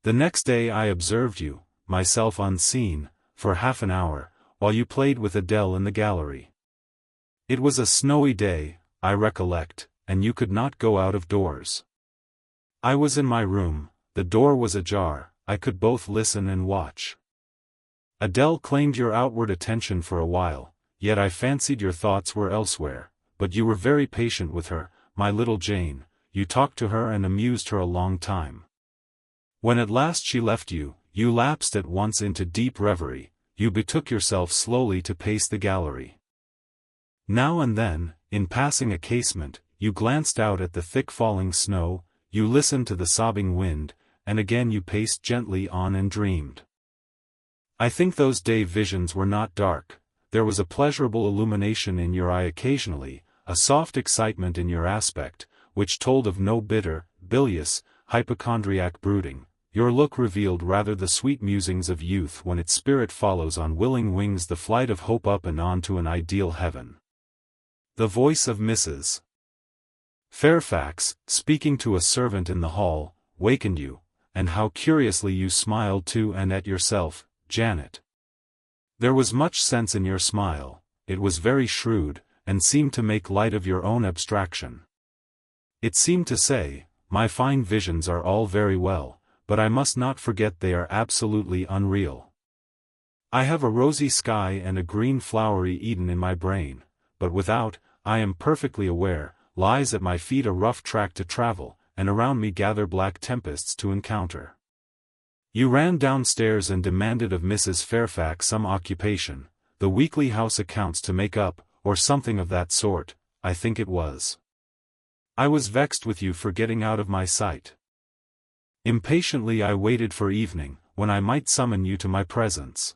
The next day I observed you, myself unseen, for half an hour, while you played with Adele in the gallery. It was a snowy day, I recollect, and you could not go out of doors. I was in my room, the door was ajar, I could both listen and watch. Adele claimed your outward attention for a while, yet I fancied your thoughts were elsewhere, but you were very patient with her, my little Jane, you talked to her and amused her a long time. When at last she left you, you lapsed at once into deep reverie, you betook yourself slowly to pace the gallery. Now and then, in passing a casement, you glanced out at the thick falling snow, you listened to the sobbing wind, and again you paced gently on and dreamed. I think those day visions were not dark, there was a pleasurable illumination in your eye occasionally, a soft excitement in your aspect, which told of no bitter, bilious, hypochondriac brooding. Your look revealed rather the sweet musings of youth when its spirit follows on willing wings the flight of hope up and on to an ideal heaven. The voice of Mrs. Fairfax, speaking to a servant in the hall, wakened you, and how curiously you smiled to and at yourself, Janet. There was much sense in your smile, it was very shrewd, and seemed to make light of your own abstraction. It seemed to say, my fine visions are all very well, but I must not forget they are absolutely unreal. I have a rosy sky and a green flowery Eden in my brain, but without, I am perfectly aware, lies at my feet a rough track to travel, and around me gather black tempests to encounter. You ran downstairs and demanded of Mrs. Fairfax some occupation, the weekly house accounts to make up, or something of that sort, I think it was. I was vexed with you for getting out of my sight. Impatiently I waited for evening, when I might summon you to my presence.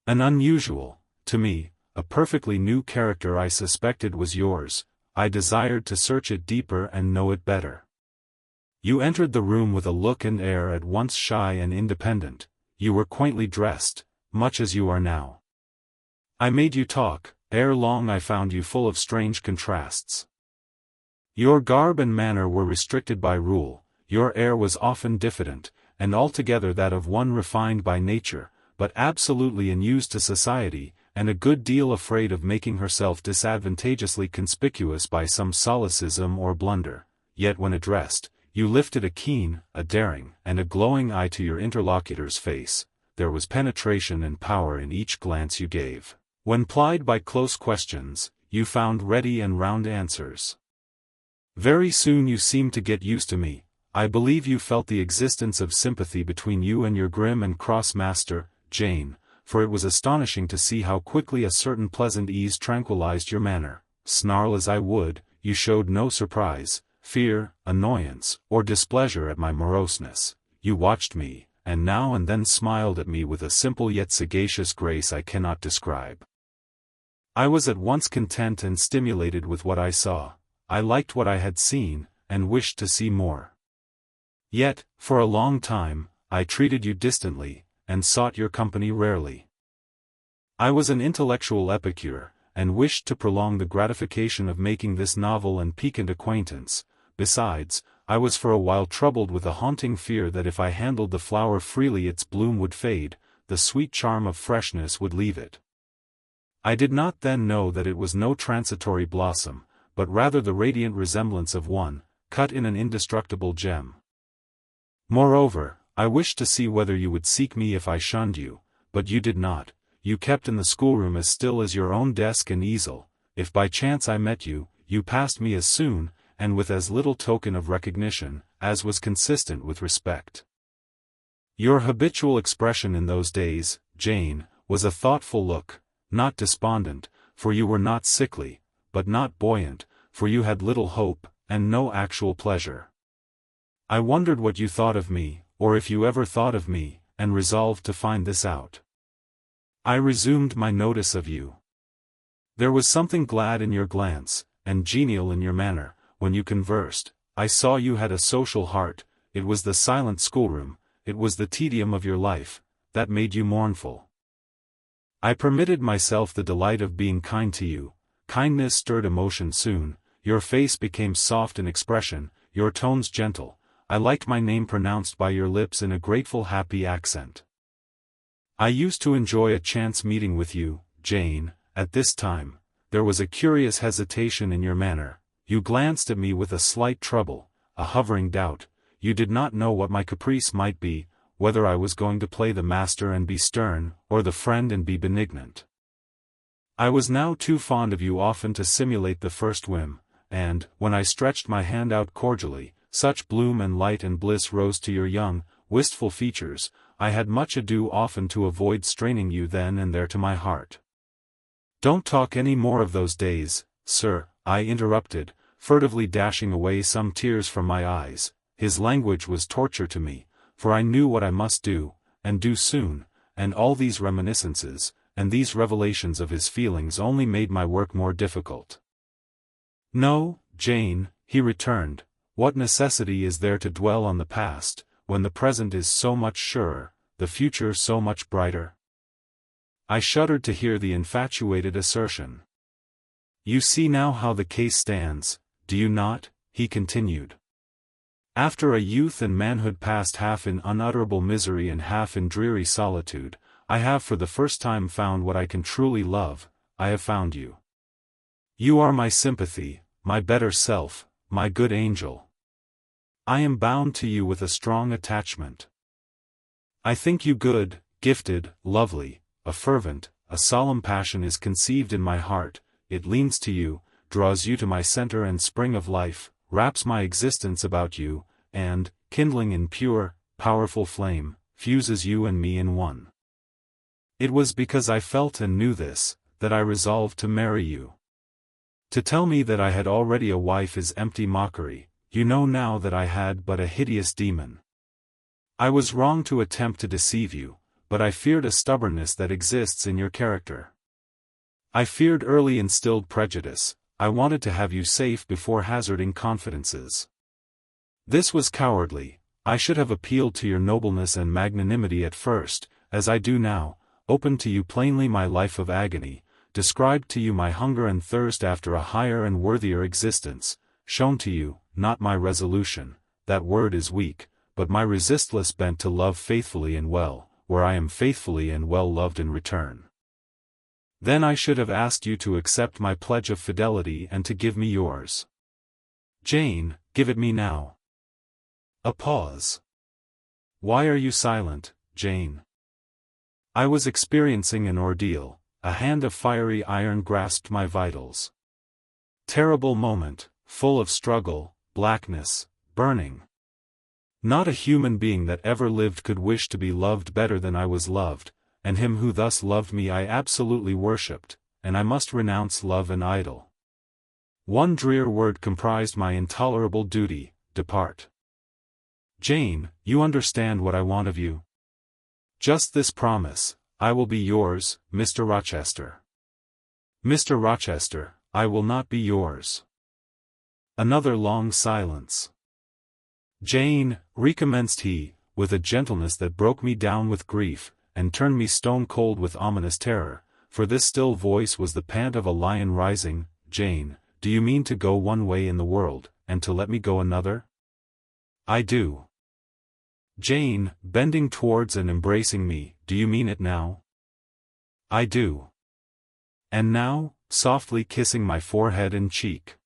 An unusual, to me, a perfectly new character I suspected was yours. I desired to search it deeper and know it better. You entered the room with a look and air at once shy and independent. You were quaintly dressed, much as you are now. I made you talk. Ere long I found you full of strange contrasts. Your garb and manner were restricted by rule, your air was often diffident, and altogether that of one refined by nature, but absolutely unused to society, and a good deal afraid of making herself disadvantageously conspicuous by some solecism or blunder. Yet when addressed, you lifted a keen, a daring, and a glowing eye to your interlocutor's face. There was penetration and power in each glance you gave. When plied by close questions, you found ready and round answers. Very soon you seemed to get used to me. I believe you felt the existence of sympathy between you and your grim and cross master, Jane, for it was astonishing to see how quickly a certain pleasant ease tranquilized your manner. Snarl as I would, you showed no surprise, fear, annoyance, or displeasure at my moroseness. You watched me, and now and then smiled at me with a simple yet sagacious grace I cannot describe. I was at once content and stimulated with what I saw. I liked what I had seen, and wished to see more. Yet, for a long time, I treated you distantly, and sought your company rarely. I was an intellectual epicure, and wished to prolong the gratification of making this novel and piquant acquaintance. Besides, I was for a while troubled with a haunting fear that if I handled the flower freely its bloom would fade, the sweet charm of freshness would leave it. I did not then know that it was no transitory blossom, but rather the radiant resemblance of one, cut in an indestructible gem. Moreover, I wished to see whether you would seek me if I shunned you, but you did not. You kept in the schoolroom as still as your own desk and easel. If by chance I met you, you passed me as soon, and with as little token of recognition, as was consistent with respect. Your habitual expression in those days, Jane, was a thoughtful look, not despondent, for you were not sickly, but not buoyant, for you had little hope, and no actual pleasure. I wondered what you thought of me, or if you ever thought of me, and resolved to find this out. I resumed my notice of you. There was something glad in your glance, and genial in your manner, when you conversed. I saw you had a social heart. It was the silent schoolroom, it was the tedium of your life, that made you mournful. I permitted myself the delight of being kind to you. Kindness stirred emotion soon, your face became soft in expression, your tones gentle. I liked my name pronounced by your lips in a grateful happy accent. I used to enjoy a chance meeting with you, Jane. At this time, there was a curious hesitation in your manner. You glanced at me with a slight trouble, a hovering doubt. You did not know what my caprice might be, whether I was going to play the master and be stern, or the friend and be benignant. I was now too fond of you often to simulate the first whim, and, when I stretched my hand out cordially, such bloom and light and bliss rose to your young, wistful features. I had much ado often to avoid straining you then and there to my heart. Don't talk any more of those days, sir, I interrupted, furtively dashing away some tears from my eyes. His language was torture to me, for I knew what I must do, and do soon, and all these reminiscences, and these revelations of his feelings only made my work more difficult. No, Jane, he returned, what necessity is there to dwell on the past, when the present is so much surer, the future so much brighter? I shuddered to hear the infatuated assertion. You see now how the case stands, do you not? He continued. After a youth and manhood passed half in unutterable misery and half in dreary solitude, I have for the first time found what I can truly love. I have found you. You are my sympathy, my better self, my good angel. I am bound to you with a strong attachment. I think you good, gifted, lovely, a fervent, a solemn passion is conceived in my heart, it leans to you, draws you to my center and spring of life, wraps my existence about you, and, kindling in pure, powerful flame, fuses you and me in one. It was because I felt and knew this, that I resolved to marry you. To tell me that I had already a wife is empty mockery, you know now that I had but a hideous demon. I was wrong to attempt to deceive you, but I feared a stubbornness that exists in your character. I feared early instilled prejudice, I wanted to have you safe before hazarding confidences. This was cowardly, I should have appealed to your nobleness and magnanimity at first, as I do now, opened to you plainly my life of agony, described to you my hunger and thirst after a higher and worthier existence, shown to you, not my resolution, that word is weak, but my resistless bent to love faithfully and well, where I am faithfully and well loved in return. Then I should have asked you to accept my pledge of fidelity and to give me yours. Jane, give it me now. A pause. Why are you silent, Jane? I was experiencing an ordeal, a hand of fiery iron grasped my vitals. Terrible moment, full of struggle, blackness, burning. Not a human being that ever lived could wish to be loved better than I was loved, and him who thus loved me I absolutely worshipped, and I must renounce love and idol. One drear word comprised my intolerable duty, depart. Jane, you understand what I want of you? Just this promise, I will be yours, Mr. Rochester. Mr. Rochester, I will not be yours. Another long silence. Jane, recommenced he, with a gentleness that broke me down with grief, and turned me stone cold with ominous terror, for this still voice was the pant of a lion rising, Jane, do you mean to go one way in the world, and to let me go another? I do. Jane, bending towards and embracing me, do you mean it now? I do. And now, softly kissing my forehead and cheek.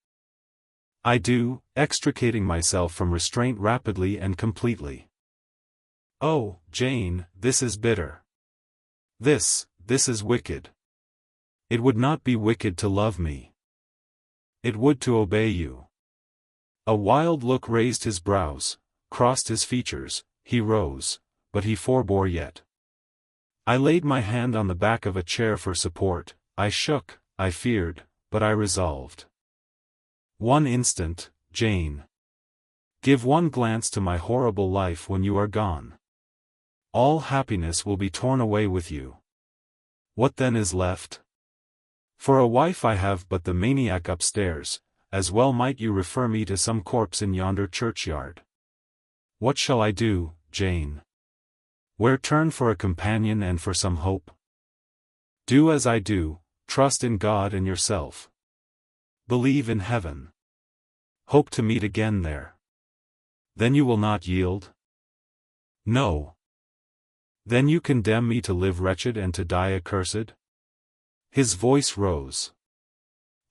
I do, extricating myself from restraint rapidly and completely. Oh, Jane, this is bitter. This is wicked. It would not be wicked to love me. It would to obey you. A wild look raised his brows, crossed his features, he rose, but he forbore yet. I laid my hand on the back of a chair for support, I shook, I feared, but I resolved. One instant, Jane. Give one glance to my horrible life when you are gone. All happiness will be torn away with you. What then is left? For a wife I have but the maniac upstairs, as well might you refer me to some corpse in yonder churchyard. What shall I do, Jane? Where turn for a companion and for some hope? Do as I do, trust in God and yourself. Believe in heaven. Hope to meet again there. Then you will not yield? No. Then you condemn me to live wretched and to die accursed? His voice rose.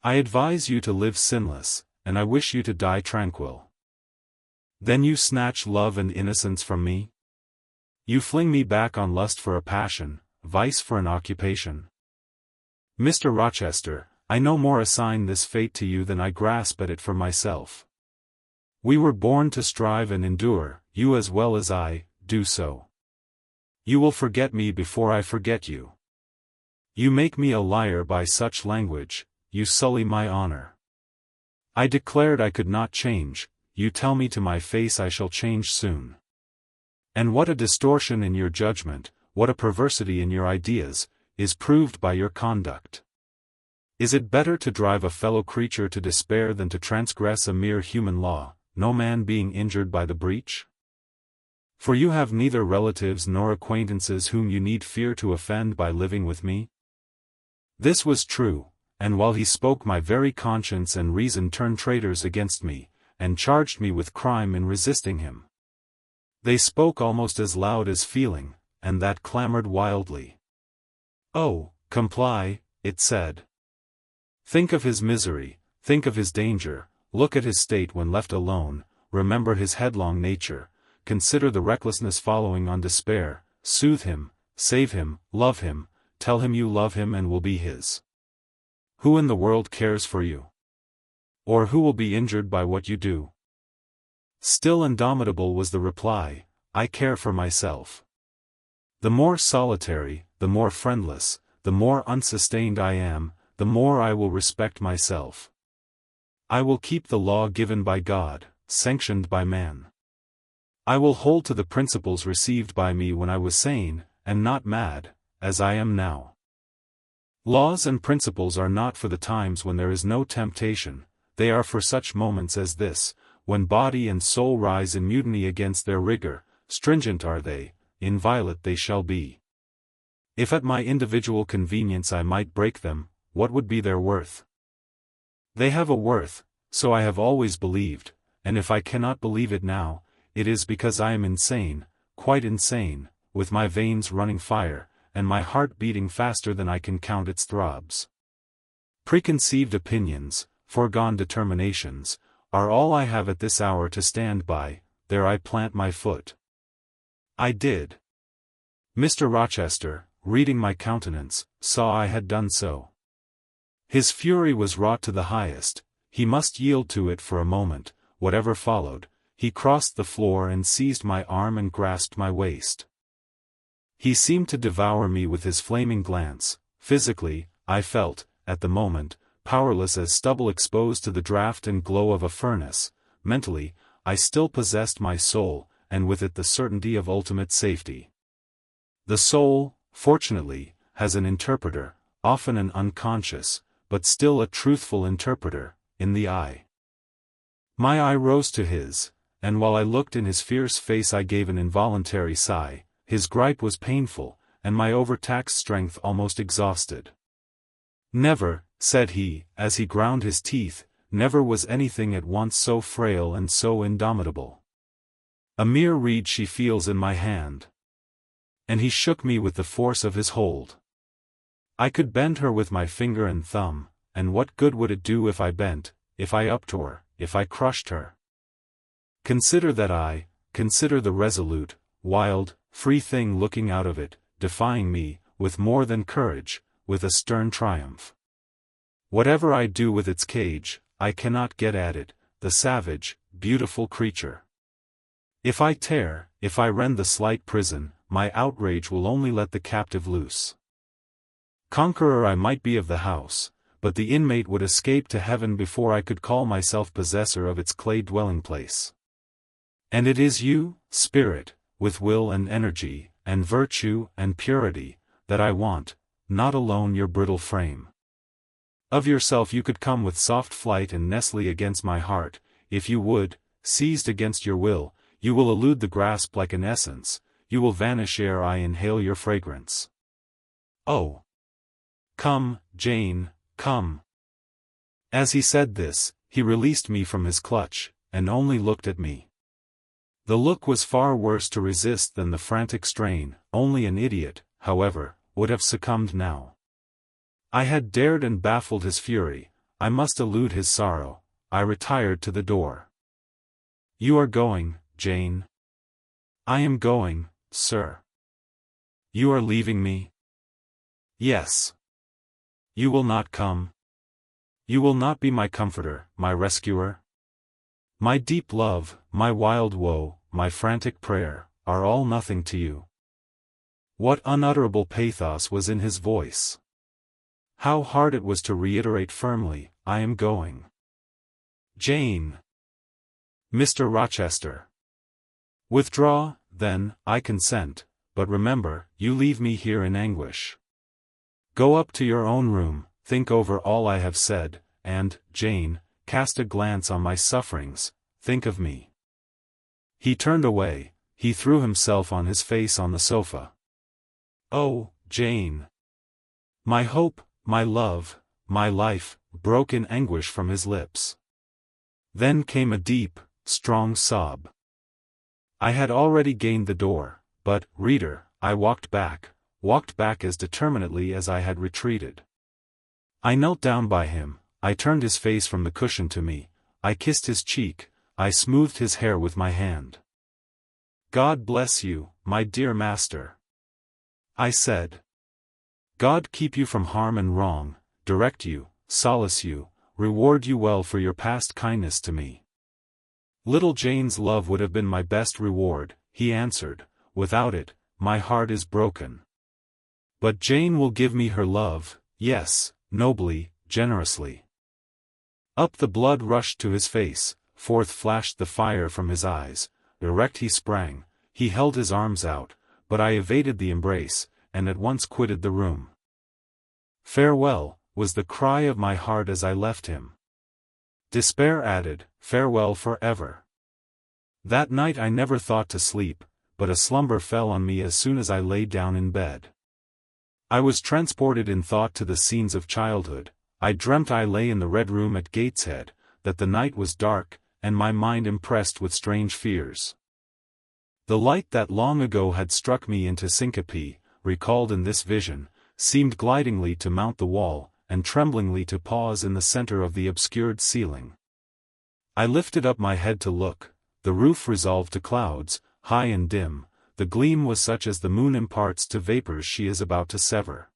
I advise you to live sinless, and I wish you to die tranquil. Then you snatch love and innocence from me? You fling me back on lust for a passion, vice for an occupation. Mr. Rochester, I no more assign this fate to you than I grasp at it for myself. We were born to strive and endure, you as well as I, do so. You will forget me before I forget you. You make me a liar by such language, you sully my honor. I declared I could not change, you tell me to my face I shall change soon. And what a distortion in your judgment, what a perversity in your ideas, is proved by your conduct. Is it better to drive a fellow creature to despair than to transgress a mere human law, no man being injured by the breach? For you have neither relatives nor acquaintances whom you need fear to offend by living with me? This was true, and while he spoke my very conscience and reason turned traitors against me, and charged me with crime in resisting him. They spoke almost as loud as feeling, and that clamored wildly. Oh, comply, it said. Think of his misery, think of his danger, look at his state when left alone, remember his headlong nature, consider the recklessness following on despair, soothe him, save him, love him, tell him you love him and will be his. Who in the world cares for you? Or who will be injured by what you do? Still indomitable was the reply, I care for myself. The more solitary, the more friendless, the more unsustained I am, the more I will respect myself. I will keep the law given by God, sanctioned by man. I will hold to the principles received by me when I was sane, and not mad, as I am now. Laws and principles are not for the times when there is no temptation, they are for such moments as this, when body and soul rise in mutiny against their rigor, stringent are they, inviolate they shall be. If at my individual convenience I might break them, what would be their worth? They have a worth, so I have always believed, and if I cannot believe it now, it is because I am insane, quite insane, with my veins running fire, and my heart beating faster than I can count its throbs. Preconceived opinions, foregone determinations, are all I have at this hour to stand by, there I plant my foot. I did. Mr. Rochester, reading my countenance, saw I had done so. His fury was wrought to the highest, he must yield to it for a moment, whatever followed, he crossed the floor and seized my arm and grasped my waist. He seemed to devour me with his flaming glance. Physically, I felt, at the moment, powerless as stubble exposed to the draught and glow of a furnace. Mentally, I still possessed my soul, and with it the certainty of ultimate safety. The soul, fortunately, has an interpreter, often an unconscious, but still a truthful interpreter, in the eye. My eye rose to his, and while I looked in his fierce face I gave an involuntary sigh. His gripe was painful, and my overtaxed strength almost exhausted. Never, said he, as he ground his teeth, never was anything at once so frail and so indomitable. A mere reed she feels in my hand. And he shook me with the force of his hold. I could bend her with my finger and thumb, and what good would it do if I bent, if I uptore, if I crushed her? Consider that consider the resolute, wild, free thing looking out of it, defying me, with more than courage, with a stern triumph. Whatever I do with its cage, I cannot get at it, the savage, beautiful creature. If I tear, if I rend the slight prison, my outrage will only let the captive loose. Conqueror I might be of the house, but the inmate would escape to heaven before I could call myself possessor of its clay dwelling place. And it is you, spirit, with will and energy, and virtue and purity, that I want, not alone your brittle frame. Of yourself you could come with soft flight and nestle against my heart, if you would, seized against your will, you will elude the grasp like an essence, you will vanish ere I inhale your fragrance. Oh! Come, Jane, come. As he said this, he released me from his clutch, and only looked at me. The look was far worse to resist than the frantic strain. Only an idiot, however, would have succumbed now. I had dared and baffled his fury, I must elude his sorrow. I retired to the door. You are going, Jane? I am going, sir. You are leaving me? Yes. You will not come? You will not be my comforter, my rescuer? My deep love, my wild woe, my frantic prayer, are all nothing to you. What unutterable pathos was in his voice! How hard it was to reiterate firmly, I am going. Jane! Mr. Rochester! Withdraw, then, I consent, but remember, you leave me here in anguish. Go up to your own room, think over all I have said, and, Jane, cast a glance on my sufferings, think of me. He turned away, he threw himself on his face on the sofa. Oh, Jane! My hope, my love, my life, broke in anguish from his lips. Then came a deep, strong sob. I had already gained the door, but, reader, I walked back as determinedly as I had retreated. I knelt down by him, I turned his face from the cushion to me, I kissed his cheek, I smoothed his hair with my hand. "God bless you, my dear master," I said. "God keep you from harm and wrong, direct you, solace you, reward you well for your past kindness to me." "Little Jane's love would have been my best reward," he answered. "Without it, my heart is broken. But Jane will give me her love, yes, nobly, generously." Up the blood rushed to his face, forth flashed the fire from his eyes, erect he sprang, he held his arms out, but I evaded the embrace, and at once quitted the room. "Farewell," was the cry of my heart as I left him. Despair added, "Farewell forever." That night I never thought to sleep, but a slumber fell on me as soon as I lay down in bed. I was transported in thought to the scenes of childhood. I dreamt I lay in the Red Room at Gateshead, that the night was dark, and my mind impressed with strange fears. The light that long ago had struck me into syncope, recalled in this vision, seemed glidingly to mount the wall, and tremblingly to pause in the center of the obscured ceiling. I lifted up my head to look. The roof resolved to clouds, high and dim, the gleam was such as the moon imparts to vapors she is about to sever.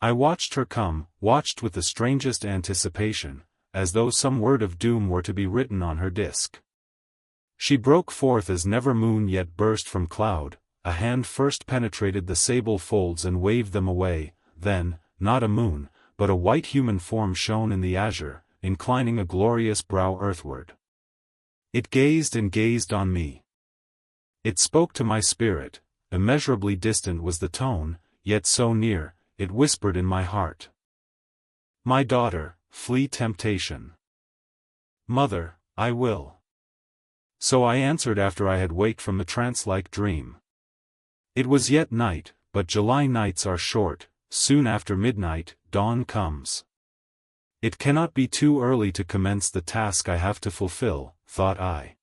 I watched her come, watched with the strangest anticipation, as though some word of doom were to be written on her disk. She broke forth as never moon yet burst from cloud, a hand first penetrated the sable folds and waved them away, then, not a moon, but a white human form shone in the azure, inclining a glorious brow earthward. It gazed and gazed on me. It spoke to my spirit, immeasurably distant was the tone, yet so near, it whispered in my heart. "My daughter, flee temptation." "Mother, I will." So I answered after I had waked from the trance-like dream. It was yet night, but July nights are short, soon after midnight, dawn comes. It cannot be too early to commence the task I have to fulfill, thought I.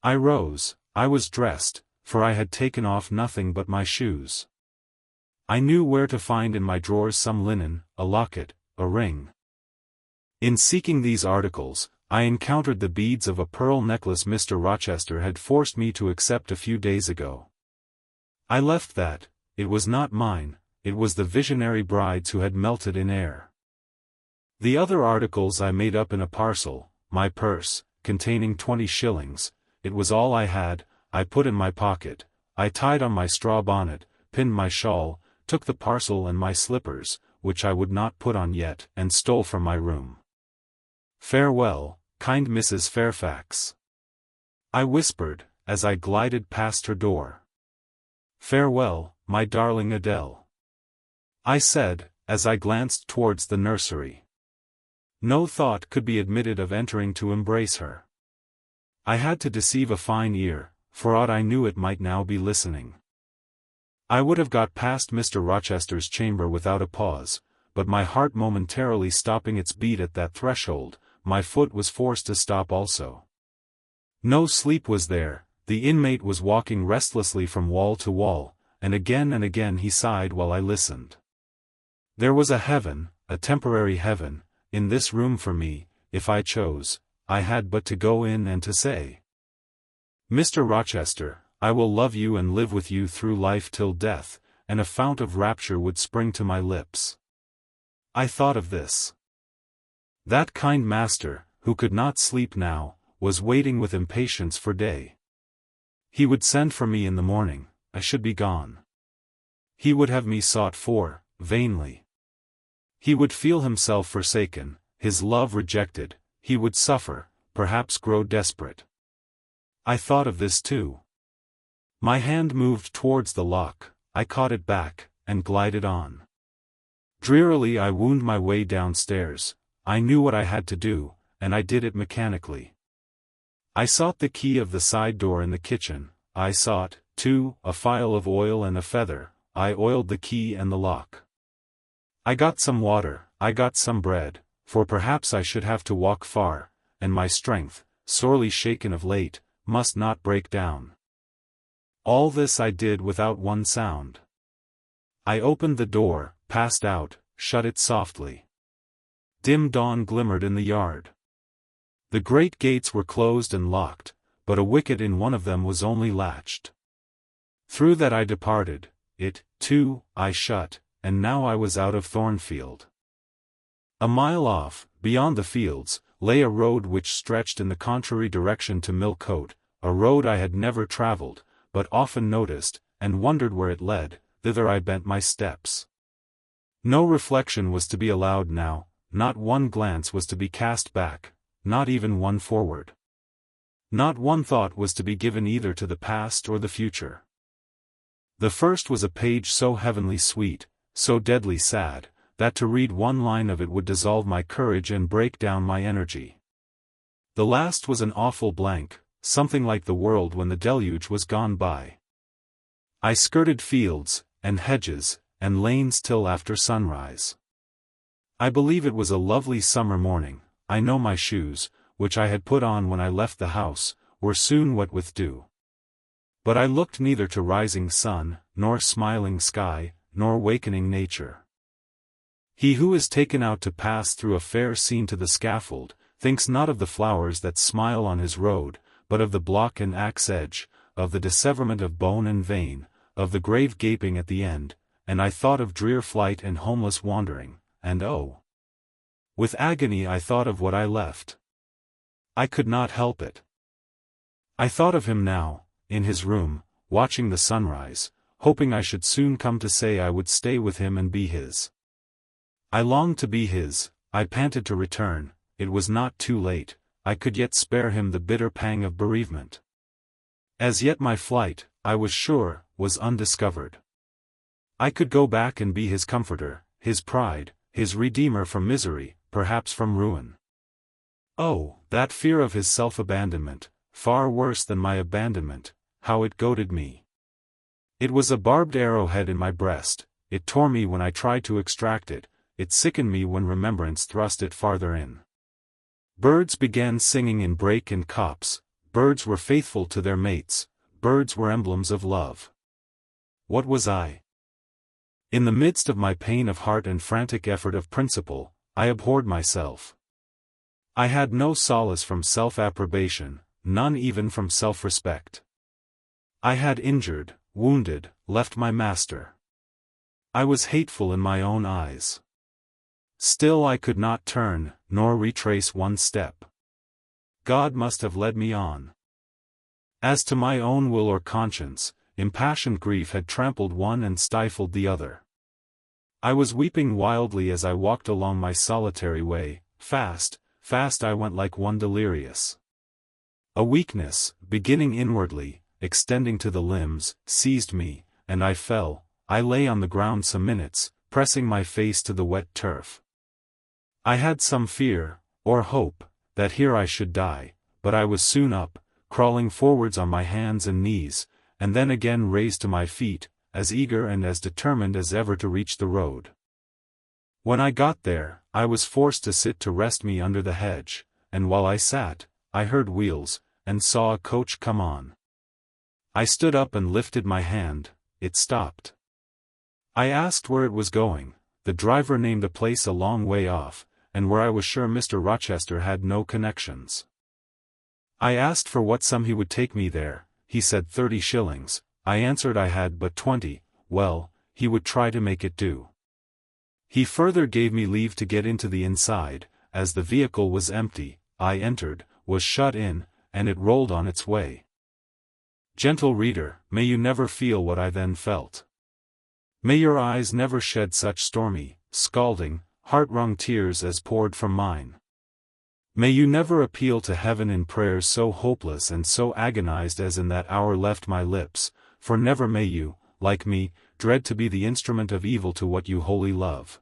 I rose, I was dressed, for I had taken off nothing but my shoes. I knew where to find in my drawers some linen, a locket, a ring. In seeking these articles, I encountered the beads of a pearl necklace Mr. Rochester had forced me to accept a few days ago. I left that. It was not mine, it was the visionary bride's who had melted in air. The other articles I made up in a parcel, my purse, containing 20 shillings, it was all I had, I put in my pocket, I tied on my straw bonnet, pinned my shawl, took the parcel and my slippers, which I would not put on yet, and stole from my room. "Farewell, kind Mrs. Fairfax," I whispered, as I glided past her door. "Farewell, my darling Adele," I said, as I glanced towards the nursery. No thought could be admitted of entering to embrace her. I had to deceive a fine ear, for aught I knew it might now be listening. I would have got past Mr. Rochester's chamber without a pause, but my heart momentarily stopping its beat at that threshold, my foot was forced to stop also. No sleep was there, the inmate was walking restlessly from wall to wall, and again he sighed while I listened. There was a heaven, a temporary heaven, in this room for me, if I chose, I had but to go in and to say, "Mr. Rochester, I will love you and live with you through life till death," and a fount of rapture would spring to my lips. I thought of this. That kind master, who could not sleep now, was waiting with impatience for day. He would send for me in the morning, I should be gone. He would have me sought for, vainly. He would feel himself forsaken, his love rejected, he would suffer, perhaps grow desperate. I thought of this too. My hand moved towards the lock, I caught it back, and glided on. Drearily I wound my way downstairs. I knew what I had to do, and I did it mechanically. I sought the key of the side door in the kitchen, I sought, too, a phial of oil and a feather, I oiled the key and the lock. I got some water, I got some bread, for perhaps I should have to walk far, and my strength, sorely shaken of late, must not break down. All this I did without one sound. I opened the door, passed out, shut it softly. Dim dawn glimmered in the yard. The great gates were closed and locked, but a wicket in one of them was only latched. Through that I departed, it, too, I shut, and now I was out of Thornfield. A mile off, beyond the fields, lay a road which stretched in the contrary direction to Millcote, a road I had never travelled, but often noticed, and wondered where it led. Thither I bent my steps. No reflection was to be allowed now, not one glance was to be cast back, not even one forward. Not one thought was to be given either to the past or the future. The first was a page so heavenly sweet, so deadly sad, that to read one line of it would dissolve my courage and break down my energy. The last was an awful blank, something like the world when the deluge was gone by. I skirted fields, and hedges, and lanes till after sunrise. I believe it was a lovely summer morning. I know my shoes, which I had put on when I left the house, were soon wet with dew. But I looked neither to rising sun, nor smiling sky, nor wakening nature. He who is taken out to pass through a fair scene to the scaffold, thinks not of the flowers that smile on his road, but of the block and axe edge, of the disseverment of bone and vein, of the grave gaping at the end, and I thought of drear flight and homeless wandering, and oh! With agony I thought of what I left. I could not help it. I thought of him now, in his room, watching the sunrise, hoping I should soon come to say I would stay with him and be his. I longed to be his, I panted to return. It was not too late, I could yet spare him the bitter pang of bereavement. As yet my flight, I was sure, was undiscovered. I could go back and be his comforter, his pride, his redeemer from misery, perhaps from ruin. Oh, that fear of his self-abandonment, far worse than my abandonment, how it goaded me. It was a barbed arrowhead in my breast, it tore me when I tried to extract it, it sickened me when remembrance thrust it farther in. Birds began singing in brake and copse, birds were faithful to their mates, birds were emblems of love. What was I? In the midst of my pain of heart and frantic effort of principle, I abhorred myself. I had no solace from self-approbation, none even from self-respect. I had injured, wounded, left my master. I was hateful in my own eyes. Still I could not turn, nor retrace one step. God must have led me on. As to my own will or conscience, impassioned grief had trampled one and stifled the other. I was weeping wildly as I walked along my solitary way, fast, fast I went like one delirious. A weakness, beginning inwardly, extending to the limbs, seized me, and I fell. I lay on the ground some minutes, pressing my face to the wet turf. I had some fear, or hope, that here I should die, but I was soon up, crawling forwards on my hands and knees, and then again raised to my feet, as eager and as determined as ever to reach the road. When I got there, I was forced to sit to rest me under the hedge, and while I sat, I heard wheels, and saw a coach come on. I stood up and lifted my hand, it stopped. I asked where it was going. The driver named a place a long way off, and where I was sure Mr. Rochester had no connections. I asked for what sum he would take me there. He said 30 shillings, I answered I had but 20, well, he would try to make it do. He further gave me leave to get into the inside, as the vehicle was empty. I entered, was shut in, and it rolled on its way. Gentle reader, may you never feel what I then felt. May your eyes never shed such stormy, scalding, heart-wrung tears as poured from mine. May you never appeal to heaven in prayers so hopeless and so agonized as in that hour left my lips, for never may you, like me, dread to be the instrument of evil to what you wholly love.